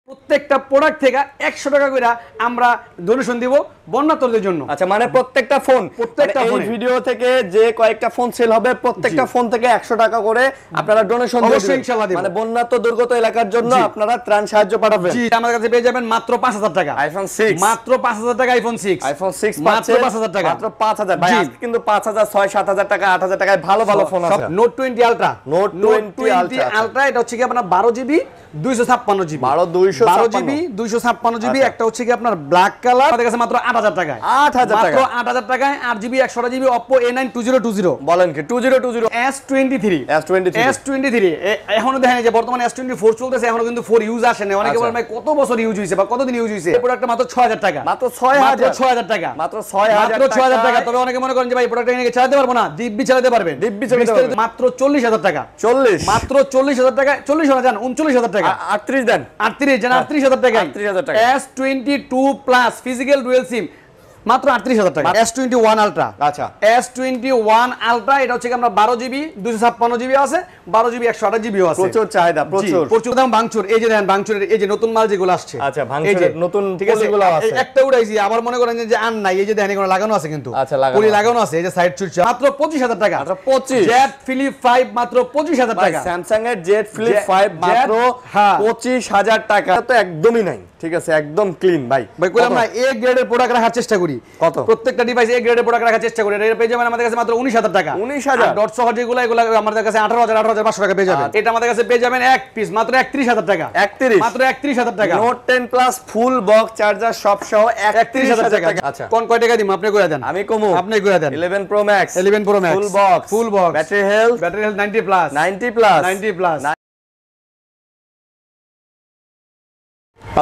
প্রত্যেকটা প্রোডাক্ট থেকে 100 টাকা করে আমরা ডোনেশন দিব বন্যার্তদের জন্য। আচ্ছা, মানে প্রত্যেকটা ফোন, প্রত্যেকটা এই ভিডিও থেকে যে কয়েকটা ফোন সেল হবে প্রত্যেকটা ফোন থেকে 100 টাকা করে আপনারা ডোনেশন দিবেন অবশ্যই ইনশাআল্লাহ দিব। মানে বন্যার্ত দুর্গত এলাকার জন্য আপনারা ত্রাণ সাহায্য পাঠাবেন। জি, আমাদের কাছে পেয়ে যাবেন মাত্র 5000 টাকা আইফোন 6, মাত্র 5000 টাকা আইফোন 6 মাত্র 5000 টাকা, মাত্র 5000 ভাই। আজকে কিন্তু 5000 6 7000 টাকা 8000 টাকায় ভালো ভালো ফোন আছে। নোট 20 আলট্রা, নোট 20 আলট্রা এটা হচ্ছে কি আপনার 12 জিবি 256 জিবি, 12 জিবি 256 জিবি। একটা হচ্ছে কি আপনার ব্ল্যাক কালার, আমাদের কাছে মাত্র 8000 টাকায়, 8000 টাকা, মাত্র 8000 টাকায় 8 জিবি 128 জিবি Oppo A9 2020। বলেন কি 2020 S23 এখনো দেখেন যে বর্তমানে S24 চলতেছে, এখনো কিন্তু 4 ইউজ আসে না। অনেকে বলেন ভাই কত বছর ইউজ হইছে বা কতদিন ইউজ হইছে। এই প্রোডাক্টটা মাত্র 6000 টাকা, মাত্র 6000 টাকা, মাত্র 6000 টাকা। তবে অনেকে মনে করেন যে ভাই প্রোডাক্টটা কিনে চালাতে পারবো না, দিব্যি চালাতে পারবেন, মাত্র 40000 টাকা, 40 মাত্র 40000 টাকা, 40000 জান 39000 টাকা, 38 দেন, 38 জান 38000 টাকা, 38000 টাকা। S22 প্লাস ফিজিক্যাল ডুয়াল সিম মাত্র 38000 টাকা। S21 আলট্রা, আচ্ছা S21 আলট্রা এটা হচ্ছে আমরা 12 জিবি 256 জিবি আছে, 12 জিবি 128 জিবিও আছে। প্রচুর চাহিদা, প্রচুর দাম। ভাঙচুর এই যে দেখেন, ভাঙচুরের এই যে নতুন মাল যেগুলো আসছে, আচ্ছা ভাঙচুরের নতুন পলিগুলো আছে, একটা উড়াইছি আবার মনে করেন যে আর নাই। এই যে দেখেন এগুলো লাগানো আছে, কিন্তু আচ্ছা পলি লাগানো আছে। এই যে সাইড সুইচ মাত্র 25000 টাকা, মাত্র 25। জেড ফ্লিপ 5 মাত্র 25000 টাকা, স্যামসাং এর জেড ফ্লিপ 5 মাত্র 25000 টাকা। তো একদমই নাই, ঠিক আছে, একদম ক্লিন ভাই। ভাই কইলাম না এ গ্রেডের প্রোডাক্ট রাখার চেষ্টা করি। কত? প্রত্যেকটা ডিভাইস এ গ্রেডের প্রোডাক্ট রাখার চেষ্টা করি। এর পেয়ে যাবেন আমাদের কাছে মাত্র 19000 টাকা, 19000 ডট সহ যেগুলো এগুলো আমাদের কাছে 18500 টাকা পেয়ে যাবেন। এটা আমাদের কাছে পেয়ে যাবেন এক পিস মাত্র 31000 টাকা, 31 মাত্র 31000 টাকা। Note 10 plus full box charger সব সহ 31000 টাকা। আচ্ছা কোন কয় টাকা দিমু আপনি কইরা দেন? আমি কমু, আপনি কইরা দেন। 11 pro max, 11 pro max full box battery health 90 plus 90 plus.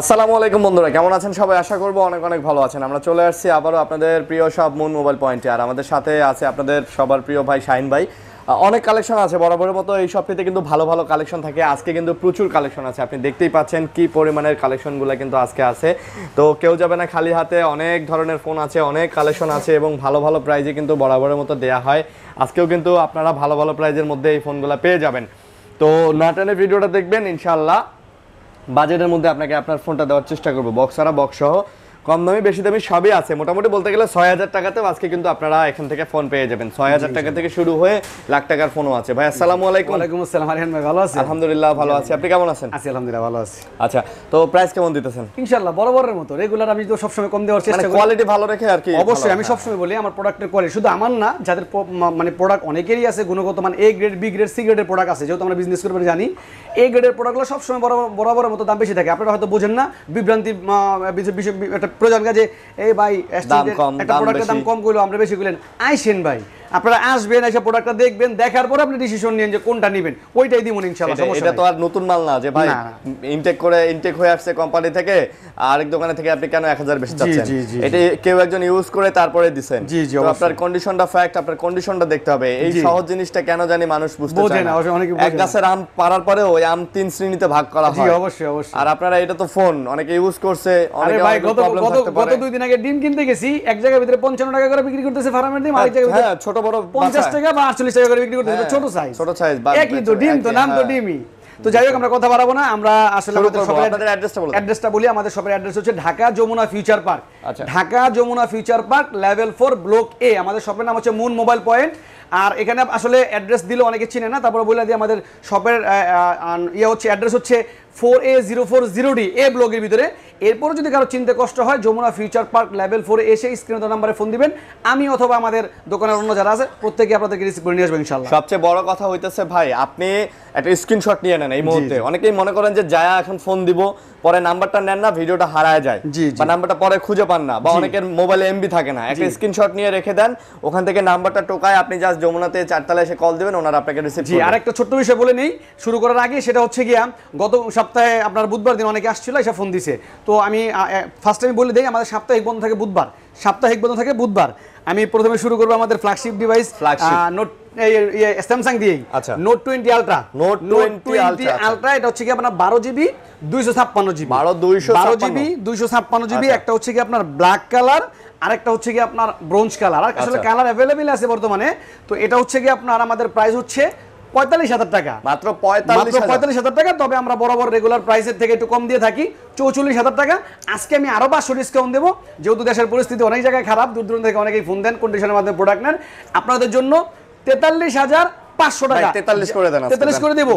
আসসালামু আলাইকুম বন্ধুরা, কেমন আছেন সবাই? আশা করবো অনেক অনেক ভালো আছেন। আমরা চলে আসছি আবারও আপনাদের প্রিয় সব মুন মোবাইল পয়েন্টে, আর আমাদের সাথে আছে আপনাদের সবার প্রিয় ভাই শাহিন ভাই। অনেক কালেকশন আছে বরাবরের মতো, এই শপটিতে কিন্তু ভালো ভালো কালেকশন থাকে। আজকে কিন্তু প্রচুর কালেকশন আছে, আপনি দেখতেই পাচ্ছেন কি পরিমাণের কালেকশনগুলো কিন্তু আজকে আছে। তো কেউ যাবে না খালি হাতে, অনেক ধরনের ফোন আছে, অনেক কালেকশন আছে এবং ভালো ভালো প্রাইজে কিন্তু বরাবরের মতো দেয়া হয়। আজকেও কিন্তু আপনারা ভালো ভালো প্রাইজের মধ্যে এই ফোনগুলো পেয়ে যাবেন। তো নাটানে ভিডিওটা দেখবেন, ইনশাআল্লাহ বাজেটের মধ্যে আপনাকে আপনার ফোনটা দেওয়ার চেষ্টা করবো। বক্স ছাড়া বক্স সহ কম দামি বেশি দামি সবই আছে। মোটামুটি বলতে গেলে 6000 টাকাতেও আজকে কিন্তু আপনারা এখান থেকে ফোন পেয়ে যাবেন। 6000 টাকা থেকে শুরু হয়ে লাখ টাকার ফোনও আছে। ভাই আসসালামু আলাইকুম। ওয়ালাইকুম আসসালাম। আরিহান ভাই ভালো আছেন? আলহামদুলিল্লাহ ভালো আছি, আপনি কেমন আছেন? আছি আলহামদুলিল্লাহ ভালো আছি। আচ্ছা, তো প্রাইস কেমন দিতেছেন? ইনশাআল্লাহ বরাবরের মতো রেগুলার আমি তো সবসময় কম দেওয়ার চেষ্টা মানে করি, কোয়ালিটি ভালো রেখে আর কি। অবশ্যই আমি সবসময় বলি আমার প্রোডাক্টের কোয়ালিটি শুধু আমার না, যাদের মানে প্রোডাক্ট অনেকেরই আছে গুণগত মান A grade B grade C গ্রেডের প্রোডাক্ট আছে, যেহেতু আমরা বিজনেস করে জানি এ গ্রেডের প্রোডাক্টগুলো সবসময় বরাবরের মতো দাম বেশি থাকে। আপনারা হয়তো বোঝেন না, বিভ্রান্তি একটা প্রয়োজন যে এই ভাই একটা প্রোডাক্টের দাম কম করলো আমরা বেশি করলেন। আইসেন ভাই, আপনারা আসবেন, এসে প্রোডাক্টটা দেখবেন, দেখার পরে আপনি ডিসিশন নিন যে কোনটা নেবেন, ওইটাই দিমুন ইনশাআল্লাহ। এটা তো আর নতুন মাল না যে ভাই ইনটেক হয়ে আসছে কোম্পানি থেকে, আরেক দোকানে থেকে আপনি কেন 1000 বেশি চাচ্ছেন? এটা কেউ একজন ইউজ করে তারপরে দিবেন। তো আপনার কন্ডিশনটা ফ্যাক্ট, আপনার কন্ডিশনটা দেখতে হবে। এই সহজ জিনিসটা কেন জানি মানুষ বুঝতে চায় না। এক গাছের আম পাড়ার পরে ওই আম 3 শ্রেণীতে ভাগ করা হয়। অবশ্যই অবশ্যই। আর আপনারা এটা তো ফোন অনেকে ইউজ করছে, অনেকে ভাই গত 2 দিন আগে ডিম কিনতে গেছি, এক জায়গার ভিতরে 55 টাকা করে বিক্রি করতেছে ফার্মের ডিম, আরেক জায়গায় হ্যাঁ ছোট বড় 50 টাকা বা 48 টাকা করে বিক্রি করতেছে, ছোট সাইজ একই তো ডিম, তো নাম তো ডিমই। তো যাই হোক আমরা কথা বাড়াবো না, আমরা আসলে আমাদের শপের অ্যাড্রেসটা বলি। আমাদের শপের অ্যাড্রেস হচ্ছে Dhaka Jamuna Future Park, Dhaka Jamuna Future Park level 4 block A. আমাদের শপের নাম হচ্ছে মুন মোবাইল পয়েন্ট। আর এখানে আসলে অ্যাড্রেস দিলে অনেকে চিনে না, তারপরে বলে দিই আমাদের শপের হচ্ছে অ্যাড্রেস হচ্ছে 4A040D এ ব্লকের ভিতরে। এরপরে যদি কারো চিনতে কষ্ট হয়, যমুনা ফিউচার পার্ক লেভেল 4 এসে স্ক্রিনে নাম্বারে ফোন দিবেন, আমি অথবা আমাদের দোকানের অন্য যারা আছে প্রত্যেকে আপনাদেরকে রিসিভ করে নিয়ে আসবেন ইনশাআল্লাহ। সবচেয়ে বড় কথা হইতেছে ভাই, আপনি একটা স্ক্রিনশট নিয়ে নেন এই মুহূর্তে। অনেকেই মনে করেন যে যায়া এখন ফোন দিব, পরে নাম্বারটা নেন না, ভিডিওটা হারায় যায় বা নাম্বারটা পরে খুঁজে পান না, বা অনেকের মোবাইলে এমবি থাকে না। একটা স্ক্রিনশট নিয়ে রেখে দেন, ওখান থেকে নাম্বারটা টোকায় আপনি জাস্ট যমুনাতে 4 তলায় এসে কল দিবেন, ওনারা আপনাকে রিসিভ করবে। আর একটা ছোট্ট বিষয় বলে নেই শুরু করার আগে, সেটা হচ্ছে গিয়া গত সপ্তাহে আপনার বুধবার দিন অনেকে আসছিল, এসে ফোন দিছে। তো আমি ফার্স্ট টাইম বলে দেই, আমাদের সাপ্তাহিক বন্ধ থাকে বুধবার, সাপ্তাহিক বন্ধ থাকে বুধবার। আমি প্রথমে শুরু করবো আমাদের ফ্ল্যাগশিপ ডিভাইস নোট স্যামসাং দিয়েই, নোট 20 আলট্রা। নোট 20 আলট্রা এটা হচ্ছে কি আপনার 12 জিবি 256 জিবি, 12 জিবি 256 জিবি। একটা হচ্ছে কি আপনার ব্ল্যাক কালার, আরেকটা হচ্ছে কি আপনার ব্রোঞ্জ কালার। আর আসলে কালার অ্যাভেলেবেল আছে বর্তমানে। তো এটা হচ্ছে কি আপনার আমাদের প্রাইস হচ্ছে 45,000 টাকা, মাত্র 45,000 টাকা। তবে আমরা বরাবর রেগুলার প্রাইসের থেকে একটু কম দিয়ে থাকি 44,000 টাকা। আজকে আমি আরো 500 ডিসকাউন্ট দেবো, যেহেতু দেশের পরিস্থিতি অনেক জায়গায় খারাপ, দূর দূরান্ত থেকে অনেকেই ফোন দেন, কন্ডিশনের মাধ্যমে প্রোডাক্ট নেন। আপনাদের জন্য 43,500 টাকা, 43 করে দেন, 43 করে দেব,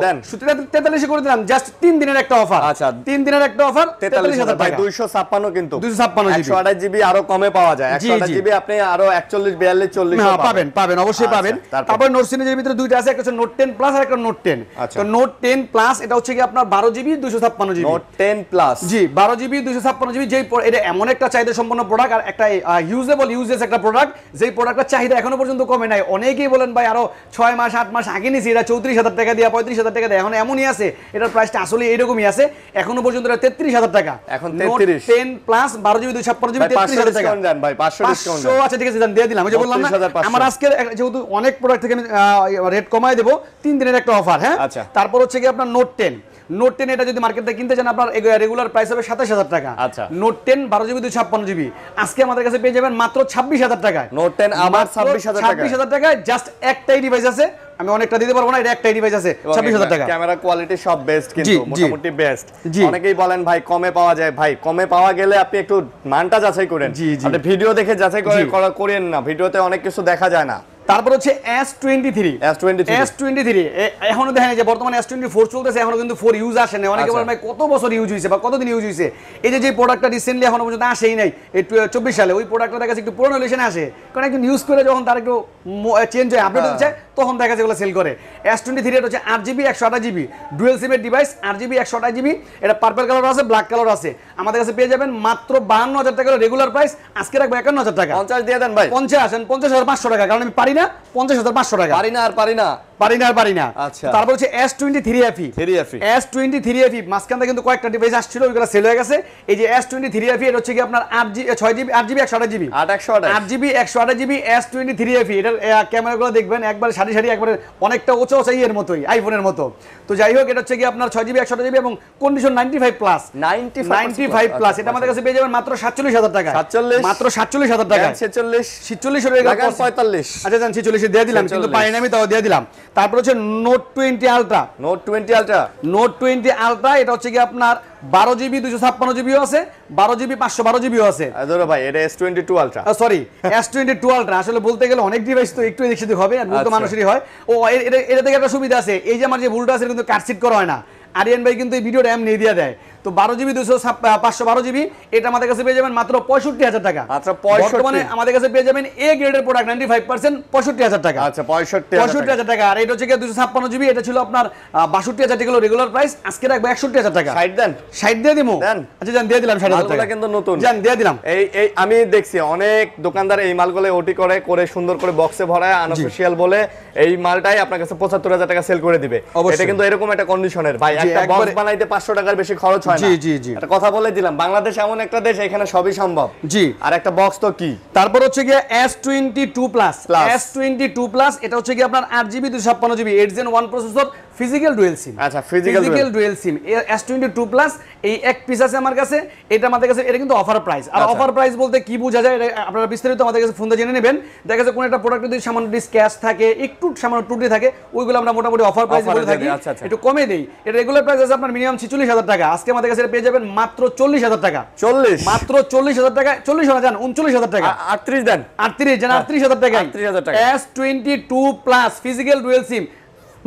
43 করে দিলাম। জাস্ট 3 দিনের একটা অফার। আচ্ছা, 3 দিনের একটা অফার, 43,000 টাকা। 256 কিন্তু 256 জিবি, 128 জিবি আরো কমে পাওয়া যায়। 128 জিবি আপনি আরো 41 42 40 পাবেন, অবশ্যই পাবেন। তারপর নোট সিরিজের ভিতরে দুইটা আছে, একটা হচ্ছে নোট 10 প্লাস আর একটা নোট 10। তো নোট 10 প্লাস এটা হচ্ছে কি আপনার 12 জিবি 256 জিবি। নোট 10 প্লাস, জি 12 জিবি 256 জিবি। যেই এটা এমন একটা চাহিদা সম্পন্ন প্রোডাক্ট আর একটা ইউজেস একটা প্রোডাক্ট, যেই প্রোডাক্টের চাহিদা এখনো পর্যন্ত কমে নাই। অনেকেই বলেন ভাই আরো 6 মাস 8 মাস আগে নিছি, এটা 34,000 টাকা দিয়ে 35,000 টাকা দিয়ে, এখন এমনই আছে, এটার প্রাইসটা আসলে এইরকমই আছে এখনো পর্যন্ত। এটা 33,000 টাকা এখন 33 10 প্লাস 12 জিবি 256 জিবি 33,000 টাকা দেন ভাই, 500 ডিসকাউন্ট দেন। আচ্ছা ঠিক আছে, দেন দিয়ে দিলাম। ওই যে বললাম না আমার আজকে যেহেতু অনেক প্রোডাক্ট থেকে আমি রেট কমায় দেব, 3 দিনের একটা অফার। হ্যাঁ, তারপর হচ্ছে কি আপনার নোট 10, নোট 10 এটা যদি মার্কেটে কিনতে চান আপনার রেগুলার প্রাইস হবে 27,000 টাকা। আচ্ছা, নোট 10 12 জিবি 256 জিবি আজকে আমাদের কাছে পেয়ে যাবেন মাত্র 26,000 টাকায়। নোট 10 আবার 26,000 টাকা, 26,000 টাকায়। জাস্ট একটাই ডিভাইস আছে, আমি অনেকটা দিতে পারবো না, এটা একটাই ডিভাইস আছে 26,000 টাকা। ক্যামেরা কোয়ালিটি সব বেস্ট, কিন্তু মোটামুটি বেস্ট। অনেকেই বলেন ভাই কমে পাওয়া যায়, ভাই কমে পাওয়া গেলে আপনি একটু মানটা যাচাই করেন, আপনি ভিডিও দেখে যাচাই করেন না, ভিডিওতে অনেক কিছু দেখা যায় না। তারপর হচ্ছে S23 এখনো দেখেন যে বর্তমানে S24 চলতেছে, এখনো কিন্তু 4 ইউজ আসে না। অনেকে বলেন ভাই কত বছর ইউজ হইছে বা কতদিন ইউজ হইছে। এই যে প্রোডাক্টটা রিসেন্টলি এখনো পর্যন্ত আসেই নাই, এই 24 সালে ওই প্রোডাক্টটা দেখা যাচ্ছে একটু পুরনো রিলেশনে আসে, কারণ একটু ইউজ করে যখন তার একটু চেঞ্জ হয়, আপডেট হচ্ছে, তখন দেখা যাচ্ছে এগুলো সেল করে। S23 এটা হচ্ছে 8GB 128GB ডুয়াল সিমের ডিভাইস, 8GB 128GB। এটা পার্পল কালার আছে, ব্ল্যাক কালার আছে। আমাদের কাছে পেয়ে যাবেন মাত্র 52,000 টাকা রেগুলার প্রাইস, আজকে রাখবো 51,000 টাকা। 50 দিয়ে দেন ভাই, 50,500 টাকা, কারণ আমি পারি না। 50,500 টাকা, পারি না। আচ্ছা, তারপর হচ্ছে S23FE মাঝখানে কিন্তু কয়েকটা ডিভাইস আসছিল, ওইগুলো সেল হয়ে গেছে। এই যে S23FE এটা হচ্ছে কি আপনার 6GB 128GB S23FE। এটার ক্যামেরাগুলো দেখবেন একবার সারি সারি, একবারে অনেকটা ওচা এর মতোই, আইফোনের মতো। তো যাই হোক, এটা হচ্ছে কি আপনার 6GB 128GB এবং কন্ডিশন 95 প্লাস। এটা আমাদের কাছে পেয়ে যাবেন মাত্র 47,000 টাকা, মাত্র 47,000 টাকা। 46 হয়ে গেল, 45। আচ্ছা জান 46 দিয়ে দিলাম, কিন্তু পাইনি আমি, তাও দিয়ে দিলাম। তারপর হচ্ছে নোট 20 আলট্রা, এটা হচ্ছে কি আপনার 12GB 256GB আছে, 12GB 512GB আছে। ধরো ভাই এটা S22 ultra, sorry S22 ultra. আসলে বলতে গেলে অনেক ডিভাইস তো একটু এদিক সেদিক হবে, আর ভুল তো মানুষেরই হয়। ও এটা থেকে একটা সুবিধা আছে, এই যে আমার যে ভুলটা আছে কিন্তু কাটসিট করা হয় না। আরিয়ান ভাই কিন্তু এই ভিডিওটা এমনি দিয়ে দেয়। তো 12GB 512GB এটা আমাদের কাছে পেয়ে যাবেন মাত্র 65,000 টাকা। বর্তমানে আমাদের কাছে পেয়ে যাবেন এ গ্রেডের প্রোডাক্ট 95% 65,000 টাকা। আচ্ছা, 65,000 টাকা। আর এটা হচ্ছে 256GB, এটা ছিল আপনার 62,000 টাকা রেগুলার প্রাইস, আজকে রাখবো 61,000 টাকা। 60 দেন, 60 দিয়ে দিমু। আচ্ছা জান দিয়ে দিলাম 60,000 টাকা, কিন্তু নতুন জান দিয়ে দিলাম। এই আমি দেখছি অনেক দোকানদার এই মালগুলো ওটি করে সুন্দর করে বক্সে ভরায় আনঅফিশিয়াল বলে এই মালটাই আপনার কাছে 75,000 টাকা সেল করে দিবে। এটা কিন্তু এরকম একটা কন্ডিশনের ভাই, একটা বক্স বানাইতে 500 টাকার বেশি খরচ হয় না। একটা কথা বলে দিলাম, বাংলাদেশ এমন একটা দেশ এখানে সবই সম্ভব। আর একটা বক্স তো কি। তারপর হচ্ছে কি S22 প্লাস, এটা হচ্ছে কি আপনার 8GB 256GB 8 Gen 1 processor, physical dual SIM. আচ্ছা, ফিজিক্যাল ডুয়াল সিম S22 প্লাস এই এক পিস আছে আমার কাছে। এটা আমাদের কাছে, এটা কিন্তু অফার প্রাইস। আর অফার প্রাইস বলতে কি বোঝা যায় আপনারা বিস্তারিত আমাদের কাছে ফোন দিয়ে জেনে নেবেন। দেখা যাচ্ছে কোন একটা প্রোডাক্ট যদি সামান্য স্ক্র্যাচ থাকে, একটু সামান্য ত্রুটি থাকে, ওইগুলো আমরা মোটামুটি অফার প্রাইস বলে থাকি, একটু কমে দেই। এটা রেগুলার প্রাইস আছে আপনার মিনিমাম 46,000 টাকা, আজকে আমাদের কাছে পেয়ে যাবেন মাত্র 40,000 টাকা। 40 মাত্র 40,000 টাকা, 40 না জান 39,000 টাকা। 38 দেন, 38 জান 38,000 টাকা। S22 প্লাস ফিজিক্যাল ডুয়াল সিম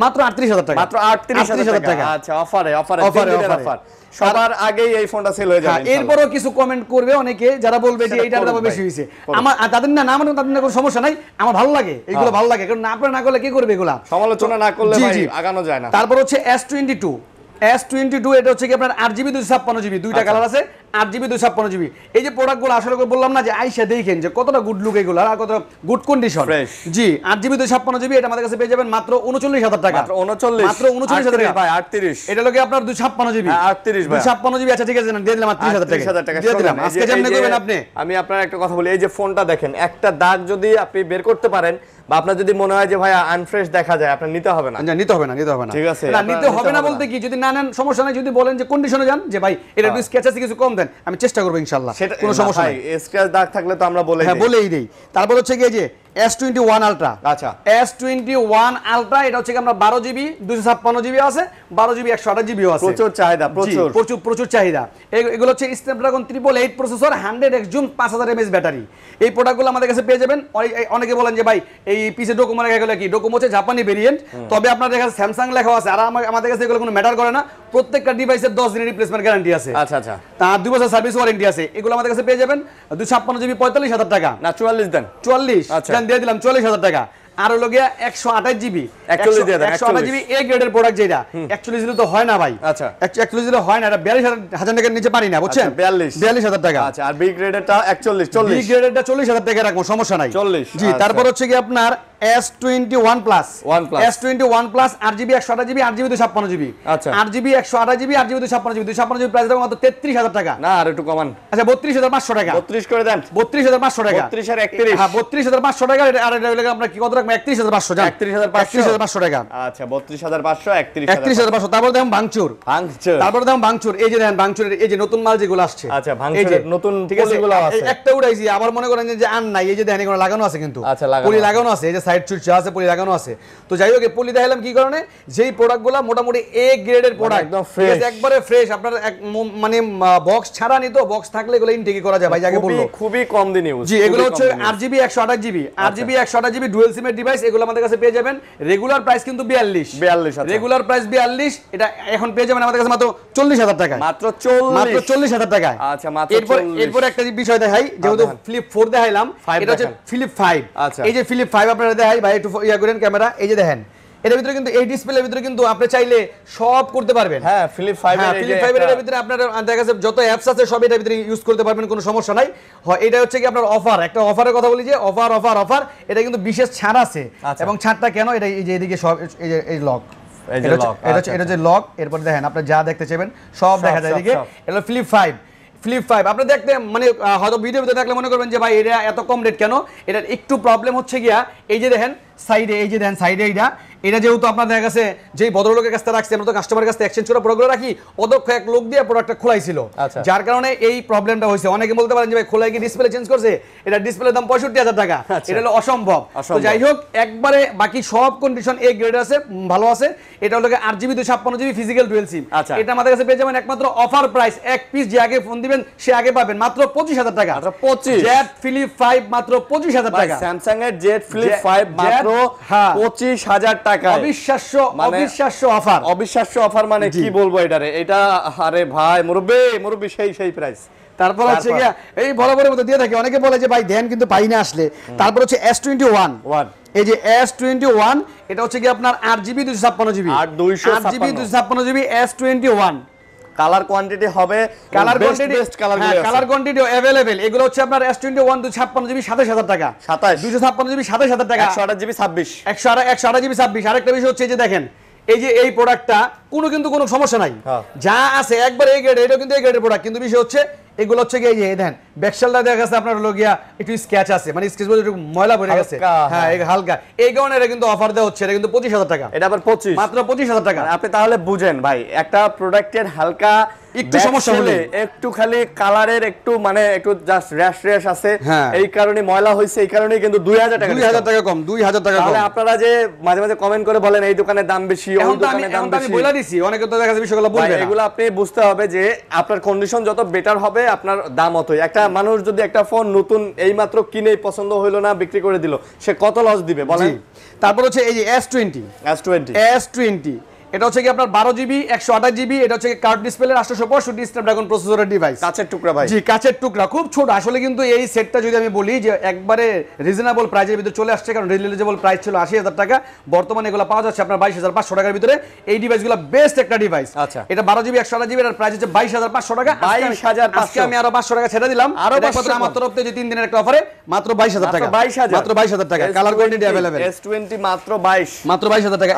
মাত্র 38,000 টাকা, মাত্র 38,000 টাকা। আচ্ছা, অফারে সবার আগে এই ফোনটা সেল হয়ে যাবে। এরপরও কিছু কমেন্ট করবে অনেকে, যারা বলবে যে এইটার দাম বেশি হইছে। আমার তাদের না মানে তাদের কোনো সমস্যা নাই, আমার ভালো লাগে, এইগুলো ভালো লাগে, কারণ না আপনারা না করলে কি করবে এগুলা, সমালোচনা না করলে ভাই আগানো যায় না। তারপর হচ্ছে S22 এটা হচ্ছে কি আপনার 8GB 256GB, দুইটা কালার আছে, 8GB 256GB। এই যে প্রোডাক্টগুলো আসলে বললাম না যে আইসা দেখেন যে কতটা গুড লুক এগুলো আর কতটা গুড কন্ডিশন। জি 8GB 256GB এটা আমাদের কাছে পেয়ে যাবেন মাত্র 39,000 টাকা, মাত্র 39,000 টাকা ভাই। 38 এটা লগে আপনার 256GB, 38 ভাই 256GB। আচ্ছা ঠিক আছে, দিয়ে দিলাম 38,000 টাকা, দিয়ে দিলাম। আজকে যেমন করবেন আপনি। আমি আপনার একটা কথা বলি, এই যে ফোনটা দেখেন, একটা দাগ যদি আপনি বের করতে পারেন বা আপনার যদি মনে হয় যে ভাই আনফ্রেশ দেখা যায়, আপনার নিতে হবে না। নিতে হবে না ঠিক আছে, না নিতে হবে না বলতে কি, যদি না নেন সমস্যা নাই, যদি বলেন যে কন্ডিশনে যান যে ভাই এটা একটু স্ক্র্যাচ আছে কিছু কম দেন, আমি চেষ্টা করব ইনশাআল্লাহ, কোনো সমস্যা নাই। স্ক্র্যাচ দাগ থাকলে তো আমরা বলেই দেই। তারপর হচ্ছে কি যে S21 আলট্রা। আচ্ছা, S21 আলট্রা এটা হচ্ছে কি আমরা 12 জিবি 256 জিবি আছে, 12 জিবি 128 জিবি আছে। প্রচুর চাহিদা, প্রচুর চাহিদা। এগুলো হচ্ছে Snapdragon 888 processor, 100x zoom, 5000 mAh battery. এই প্রোডাক্টগুলো আমাদের কাছে পেয়ে যাবেন। অনেকে বলেন যে ভাই এই পিসে ডোকোমো লেখা গেলে কি, ডোকোমো হচ্ছে জাপানি ভেরিয়েন্ট, তবে আপনার দেখা স্যামসাং লেখা আছে। আর আমাদের কাছে এগুলো কোনো ম্যাটার করে না, প্রত্যেকটা ডিভাইসের 10 দিনের রিপ্লেসমেন্ট গ্যারান্টি আছে। আচ্ছা আচ্ছা, তার 2 বছর সার্ভিস ওয়ারেন্টি আছে। এগুলো আমাদের কাছে পেয়ে যাবেন 256 জিবি 45,000 টাকা, না 44 দেন, 44 দেন দিয়ে দিলাম 40,000 টাকা। আর হলো গিয়া 128 জিবি 128 জিবি এ গ্রেডের প্রোডাক্ট যেটা 41 দিলে তো হয় না ভাই। আচ্ছা, 41 দিলে হয় না, এটা 42,000 টাকার নিচে পারি না, বুঝছেন? 42,000 টাকা। আচ্ছা, আর বি গ্রেডেরটা 41 বি গ্রেডেরটা 40,000 টাকা রাখবো, সমস্যা নাই। 40 জি। তারপর হচ্ছে কি আপনার S21 plus, S21 plus 8GB 128 GB 8GB 256 GB. আচ্ছা, 8GB 128 GB 8GB 256 GB, 256 GB price রাখবো মাত্র 33,000 টাকা। না আর একটু কমান। আচ্ছা 32,500 টাকা, 32 করে দেন, 32,500 টাকা। 32 আর 31, হ্যাঁ 32,500 টাকা। আর এটা হলো আমরা কি কত রাখবো, 31,500 জান, 31,500 টাকা। আচ্ছা 32,500, 31,500। তারপর দেখুন ভাঙচুর, তারপর দেখুন ভাঙচুর। এই যে দেখেন ভাঙচুরের এই যে নতুন মাল যেগুলো আসছে। আচ্ছা, ভাঙচুরের নতুন পলিগুলো আছে, একটা উড়াইছি, আবার মনে করেন যে আর নাই। এই যে দেখেন এগুলো লাগানো আছে, কিন্তু আচ্ছা পলি লাগানো আছে, এই যে সাইড চুরচা আছে, পলি লাগানো আছে। তো যাই হোক পলি দেখাইলাম কি কারণে, যেই প্রোডাক্টগুলো মোটামুটি এ গ্রেডের প্রোডাক্ট, একদম ফ্রেশ, একবারে ফ্রেশ। আপনার মানে বক্স ছাড়া নিত, বক্স থাকলে এগুলো ইনটেক করা যায় ভাই, যাকে বলবো খুবই কম দিন ইউজ। জি, এগুলো হচ্ছে 8GB 128 GB 8GB 128 GB dual সিমের ডিভাইস। এগুলো আমাদের কাছে পেয়ে যাবেন। রেগুলার প্রাইস কিন্তু 42, রেগুলার প্রাইস 42। এটা এখন পেয়ে যাবেন আমাদের কাছে মাত্র 40,000 টাকা, মাত্র 40,000 টাকা। আচ্ছা, মাত্র এরপর একটা বিষয় দেখাই, যেহেতু ফ্লিপ 4 দেখাইলাম, এটা হচ্ছে ফ্লিপ 5। এই যে ফ্লিপ 5 আপনারা দেখাই ভাই, একটু ইয়া করেন ক্যামেরা। এই যে দেখেন এর ভিতরে কিন্তু এই ডিসপ্লের ভিতরে কিন্তু আপনি চাইলে সব করতে পারবেন। হ্যাঁ, ফ্লিপ 5 এর ভিতরে আপনার দেখা যাচ্ছে যত অ্যাপস আছে সব এর ভিতরে ইউজ করতে পারবেন, কোনো সমস্যা নাই। এটা হচ্ছে কি আপনার অফার, একটা অফারের কথা বলি যে অফার। এটা কিন্তু বিশেষ ছাড় আছে। এবং ছাড়টা কেন, এটা এই যে এদিকে সব এই লক, এটা হচ্ছে লক। এরপর দেখেন আপনি যা দেখতে চাইবেন সব দেখা যায় এদিকে। এটা ফ্লিপ 5 আপনি দেখতে মানে হয়তো ভিডিওতে দেখলে মনে করবেন যে ভাই এটা এত কম রেট কেন। এটার একটু প্রবলেম হচ্ছে গিয়া এই যে দেখেন সাইডে, এই যে দেখেন সাইডে এটা যেহেতু আপনার দেখা গেছে যে ভদ্রলোকের কাছে রাখছি, আমরা তো কাস্টমারের কাছে এক্সচেঞ্জ করে প্রোডাক্ট রাখি, অদক্ষ এক লোক দিয়ে প্রোডাক্টটা খোলাইছিল, যার কারণে এই প্রবলেমটা হয়েছে। অনেকে বলতে পারেন যে ভাই খোলাই কি ডিসপ্লে চেঞ্জ করছে, এটা ডিসপ্লের দাম 65,000 টাকা, এটা হলো অসম্ভব। তো যাই হোক একবারে বাকি সব কন্ডিশন এ গ্রেড আছে, ভালো আছে। এটা হলো 8GB 256 জিবি ফিজিক্যাল ডুয়াল সিম। এটা আমাদের কাছে পেয়ে যাবেন একমাত্র অফার প্রাইস, এক পিস যে আগে ফোন দিবেন সে আগে পাবেন মাত্র 25,000 টাকা। 25 জেড ফ্লিপ 5 মাত্র 25,000 টাকা। স্যামসাং এর জেড ফ্লিপ 5 মাত্র 25,000 টাকা। অবিশ্বাস্য অফার মানে কি বলবো এটারে, এটা আরে ভাই মুরব্বি সেই প্রাইস। তারপর হচ্ছে গিয়া এই বরাবরের মতো দিয়ে থাকে, অনেকে বলে যে ভাই দেন কিন্তু পাই না আসলে। তারপর হচ্ছে S21, এই যে S21 এটা হচ্ছে কি আপনার 8GB 256 GB 8GB 256 GB S21। Colour quantity হবে, কালার কোয়ান্টিটি अवेलेबल। এগুলো হচ্ছে আপনার S21 256 জিবি 27,000 টাকা, 256 জিবি 27,000 টাকা, 128 জিবি 26, 128 জিবি 26। আরেকটা বিষয় হচ্ছে যে দেখেন এই যে এই প্রোডাক্টটা কিন্তু কোনো সমস্যা নাই, যা আছে একবার এই গ্রেড, এটা কিন্তু এই গ্রেডের প্রোডাক্ট। কিন্তু বিষয় হচ্ছে এগুলো হচ্ছে কি এই যে দেখেন ব্যাকশালটা দেখা গেছে আপনার হলো গিয়া একটু স্ক্র্যাচ আছে, মানে স্ক্র্যাচ বলতে একটু ময়লা পড়ে গেছে, হ্যাঁ হালকা। এই কারণে এটা কিন্তু অফার দেওয়া হচ্ছে, এটা কিন্তু 25,000 টাকা। এটা আবার 25, মাত্র 25,000 টাকা। আপনি তাহলে বুঝেন ভাই, একটা প্রোডাক্টের হালকা একটু সমস্যা হলে, একটু খালি কালারের একটু মানে একটু জাস্ট র্যাশ আছে, এই কারণে ময়লা হইছে, এই কারণে কিন্তু 2,000 টাকা কম 2,000 টাকা কম। তাহলে আপনারা যে মাঝে কমেন্ট করে বলেন এই দোকানের দাম বেশি, ওই দোকানের দাম বেশি, আমি বলে দিছি, অনেকে তো দেখা যাবে বিষয়গুলো বলবে না। এগুলো আপনি বুঝতে হবে যে আপনার কন্ডিশন যত বেটার হবে আপনার দাম অতই। একটা মানুষ যদি একটা ফোন নতুন এইমাত্র কিনেই পছন্দ হইলো না, বিক্রি করে দিল, সে কত লস দিবে বলেন। তারপর হচ্ছে এই যে S20 এটা হচ্ছে কি আপনার 12GB 128 জিবি, এটা হচ্ছে কার্ড ডিসপ্লে 865 স্ন্যাপড্রাগন প্রসেসরের ডিভাইস, কাচের টুকরা ভাই। জি কাচের টুকরা, খুব ছোট আসলে। কিন্তু এই সেটটা যদি আমি বলি যে একবারে রিজনেবল প্রাইসের ভিতরে চলে আসছে, কারণ রিজনেবল প্রাইস ছিল 80,000 টাকা, বর্তমানে এগুলো পাওয়া যাচ্ছে আপনার 22,500 টাকার ভিতরে। এই ডিভাইসগুলো বেস্ট একটা ডিভাইস। আচ্ছা, এটা 12GB 128 জিবি, এর প্রাইস হচ্ছে 22,500 টাকা। 22,500, আমি আরো 500 টাকা ছেড়ে দিলাম, আরো আমার তরফ থেকে 3 দিনের একটা অফারে মাত্র 22,000 টাকা, মাত্র 22,000 টাকা। Colour quantity available. S20 মাত্র 22,000 টাকা।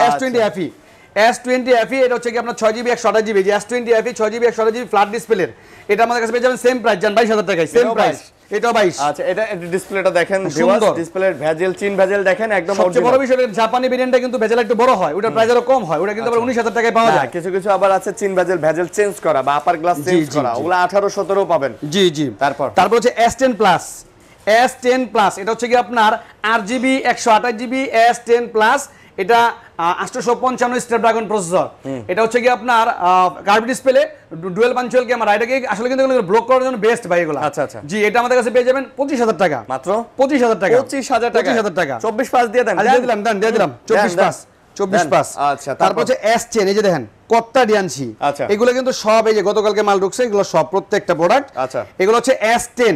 S20 FE এটা হচ্ছে কি আপনার 6GB 128 জিবি, যে S20 FE 6GB 128 GB flat ডিসপ্লের, এটা আমাদের কাছে পেয়ে যাবেন সেম প্রাইস, জান 22,000 টাকায়, সেম প্রাইস। এটাও 22। আচ্ছা, এটা ডিসপ্লেটা দেখেন ভিউয়ার্স, ডিসপ্লের ভেজেল, চিন ভেজেল দেখেন একদম অরিজিনাল। সবচেয়ে বড় বিষয় জাপানি ভেরিয়েন্টটা কিন্তু ভেজেল একটু বড় হয়, ওটার প্রাইস আরো কম হয়, ওটা কিন্তু আবার 19,000 টাকায় পাওয়া যায়। কিছু আবার আছে চিন ভেজেল চেঞ্জ করা বা আপার গ্লাস চেঞ্জ করা, ওগুলা 18-17 পাবেন। জি তারপর হচ্ছে S10 প্লাস। S10 প্লাস, এটা হচ্ছে কি আপনার 8GB 128GB S10 প্লাস, এটা 855 স্ন্যাপড্রাগন প্রসেসর। এটা হচ্ছে কি আপনার curve display, dual punctual camera. এটাকে আসলে কিন্তু ব্লক করার জন্য বেস্ট ভাই এগুলো। আচ্ছা আচ্ছা জি, এটা আমাদের কাছে পেয়ে যাবেন 25000 টাকা মাত্র। 25000 টাকা 25000 টাকা 25000 টাকা 24 পাস দিয়ে দেন। দিয়ে দিলাম 24 পাস 24 পাস। আচ্ছা, তারপর হচ্ছে S10, এই যে দেখেন কতটা ডিয়ানছি। আচ্ছা, এগুলো কিন্তু সব এই যে গতকালকে মাল ঢুকছে, এগুলো সব প্রত্যেকটা প্রোডাক্ট। আচ্ছা, এগুলো হচ্ছে S10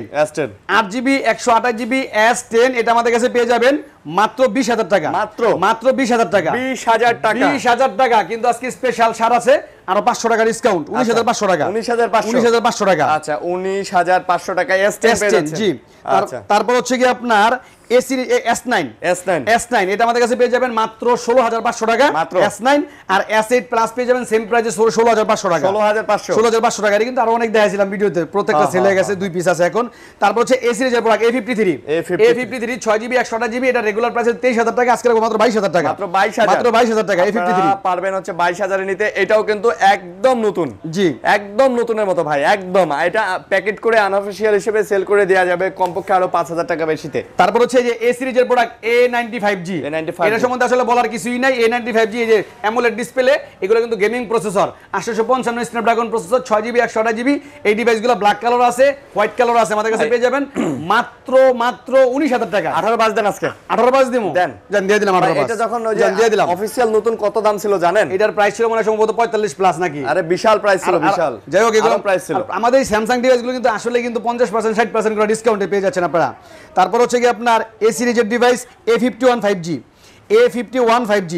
8GB 128GB S10, এটা আমাদের কাছে পেয়ে যাবেন মাত্র 20000 টাকা মাত্র 20000 টাকা 20000 টাকা 20000 টাকা। কিন্তু আজকে স্পেশাল ছাড় আছে, আরো 500 টাকা ডিসকাউন্ট, 19500 টাকা 19500 টাকা। আচ্ছা 19500 টাকা S10 পেয়ে যাচ্ছে। জি, তারপর হচ্ছে কি আপনার S9 এটা আমাদের কাছে পেয়ে যাবেন মাত্র 16500 টাকা S9, আর S8 প্লাস পেয়ে যাবেন সেম প্রাইসে 16500 টাকা 16500 টাকা। এটা কিন্তু আরো অনেক দেখাইছিলাম ভিডিওতে, প্রত্যেকটা সেল হয়ে গেছে, 2 পিস আছে এখন। তারপর হচ্ছে A সিরিজের প্রোডাক্ট A53 6GB 128GB, এটা রেগুলার প্রাইসে 23000 টাকা, আজকে রাখবো মাত্র 22000 টাকা মাত্র 22000 টাকা A53 পারবেন হচ্ছে 22000 এ নিতে। এটাও কিন্তু একদম নতুন, জি একদম নতুনের মতো ভাই, একদম। এটা প্যাকেট করে আনঅফিশিয়াল হিসেবে সেল করে দেওয়া যাবে কমপক্ষে আরো 5000 টাকা বেশিতে। তারপর হচ্ছে যে A সিরিজের প্রোডাক্ট A95G, এটা সম্বন্ধে আসলে বলার কিছুই নাই। A95G এই যে অ্যামোলেড ডিসপ্লে, এগুলো কিন্তু gaming processor, 855 Snapdragon processor, 6GB 128GB। এই ডিভাইসগুলো ব্ল্যাক কালার আছে, হোয়াইট কালার আছে, আমাদের কাছে পেয়ে যাবেন মাত্র 19000 টাকা। 18 বাজ দেন আজকে, 18 বাজ দিমু দেন দিয়ে দিলাম 18 বাজ। এটা যখন ওই যে দিয়ে দিলাম অফিশিয়াল নতুন কত দাম ছিল জানেন? এটার প্রাইস ছিল মনে হয় সম্ভবত 45 প্লাস নাকি। আরে বিশাল প্রাইস ছিল, বিশাল। যাই হোক, এগুলো প্রাইস ছিল। আমাদের স্যামসাং ডিভাইসগুলো কিন্তু আসলে কিন্তু 50% 60% করে ডিসকাউন্টে পেয়ে যাচ্ছেন আপনারা। তারপর হচ্ছে কি আপনার A সিরিজের ডিভাইস A51 5G,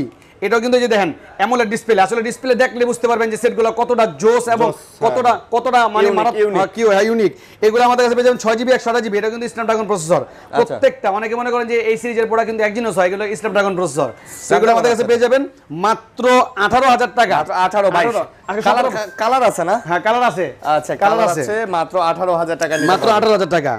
এটাও কিন্তু যে দেখেন অ্যামোলেড ডিসপ্লে, আসলে ডিসপ্লে দেখলে বুঝতে পারবেন যে সেটগুলো কতটা জোস এবং কতটা মানে ইউনিক। এগুলো আমাদের কাছে পেয়ে যাবেন 6GB 128GB, এটা কিন্তু স্ন্যাপড্রাগন প্রসেসর। প্রত্যেকটা অনেকে মনে করেন যে এই সিরিজের প্রোডাক্ট কিন্তু একজিনোস হয়, এগুলো স্ন্যাপড্রাগন প্রসেসর। সেগুলো আমাদের কাছে পেয়ে যাবেন মাত্র 18000 টাকা 18 22 কালার আছে না? হ্যাঁ কালার আছে। আচ্ছা কালার আছে, মাত্র 18000 টাকা মাত্র 18000 টাকা।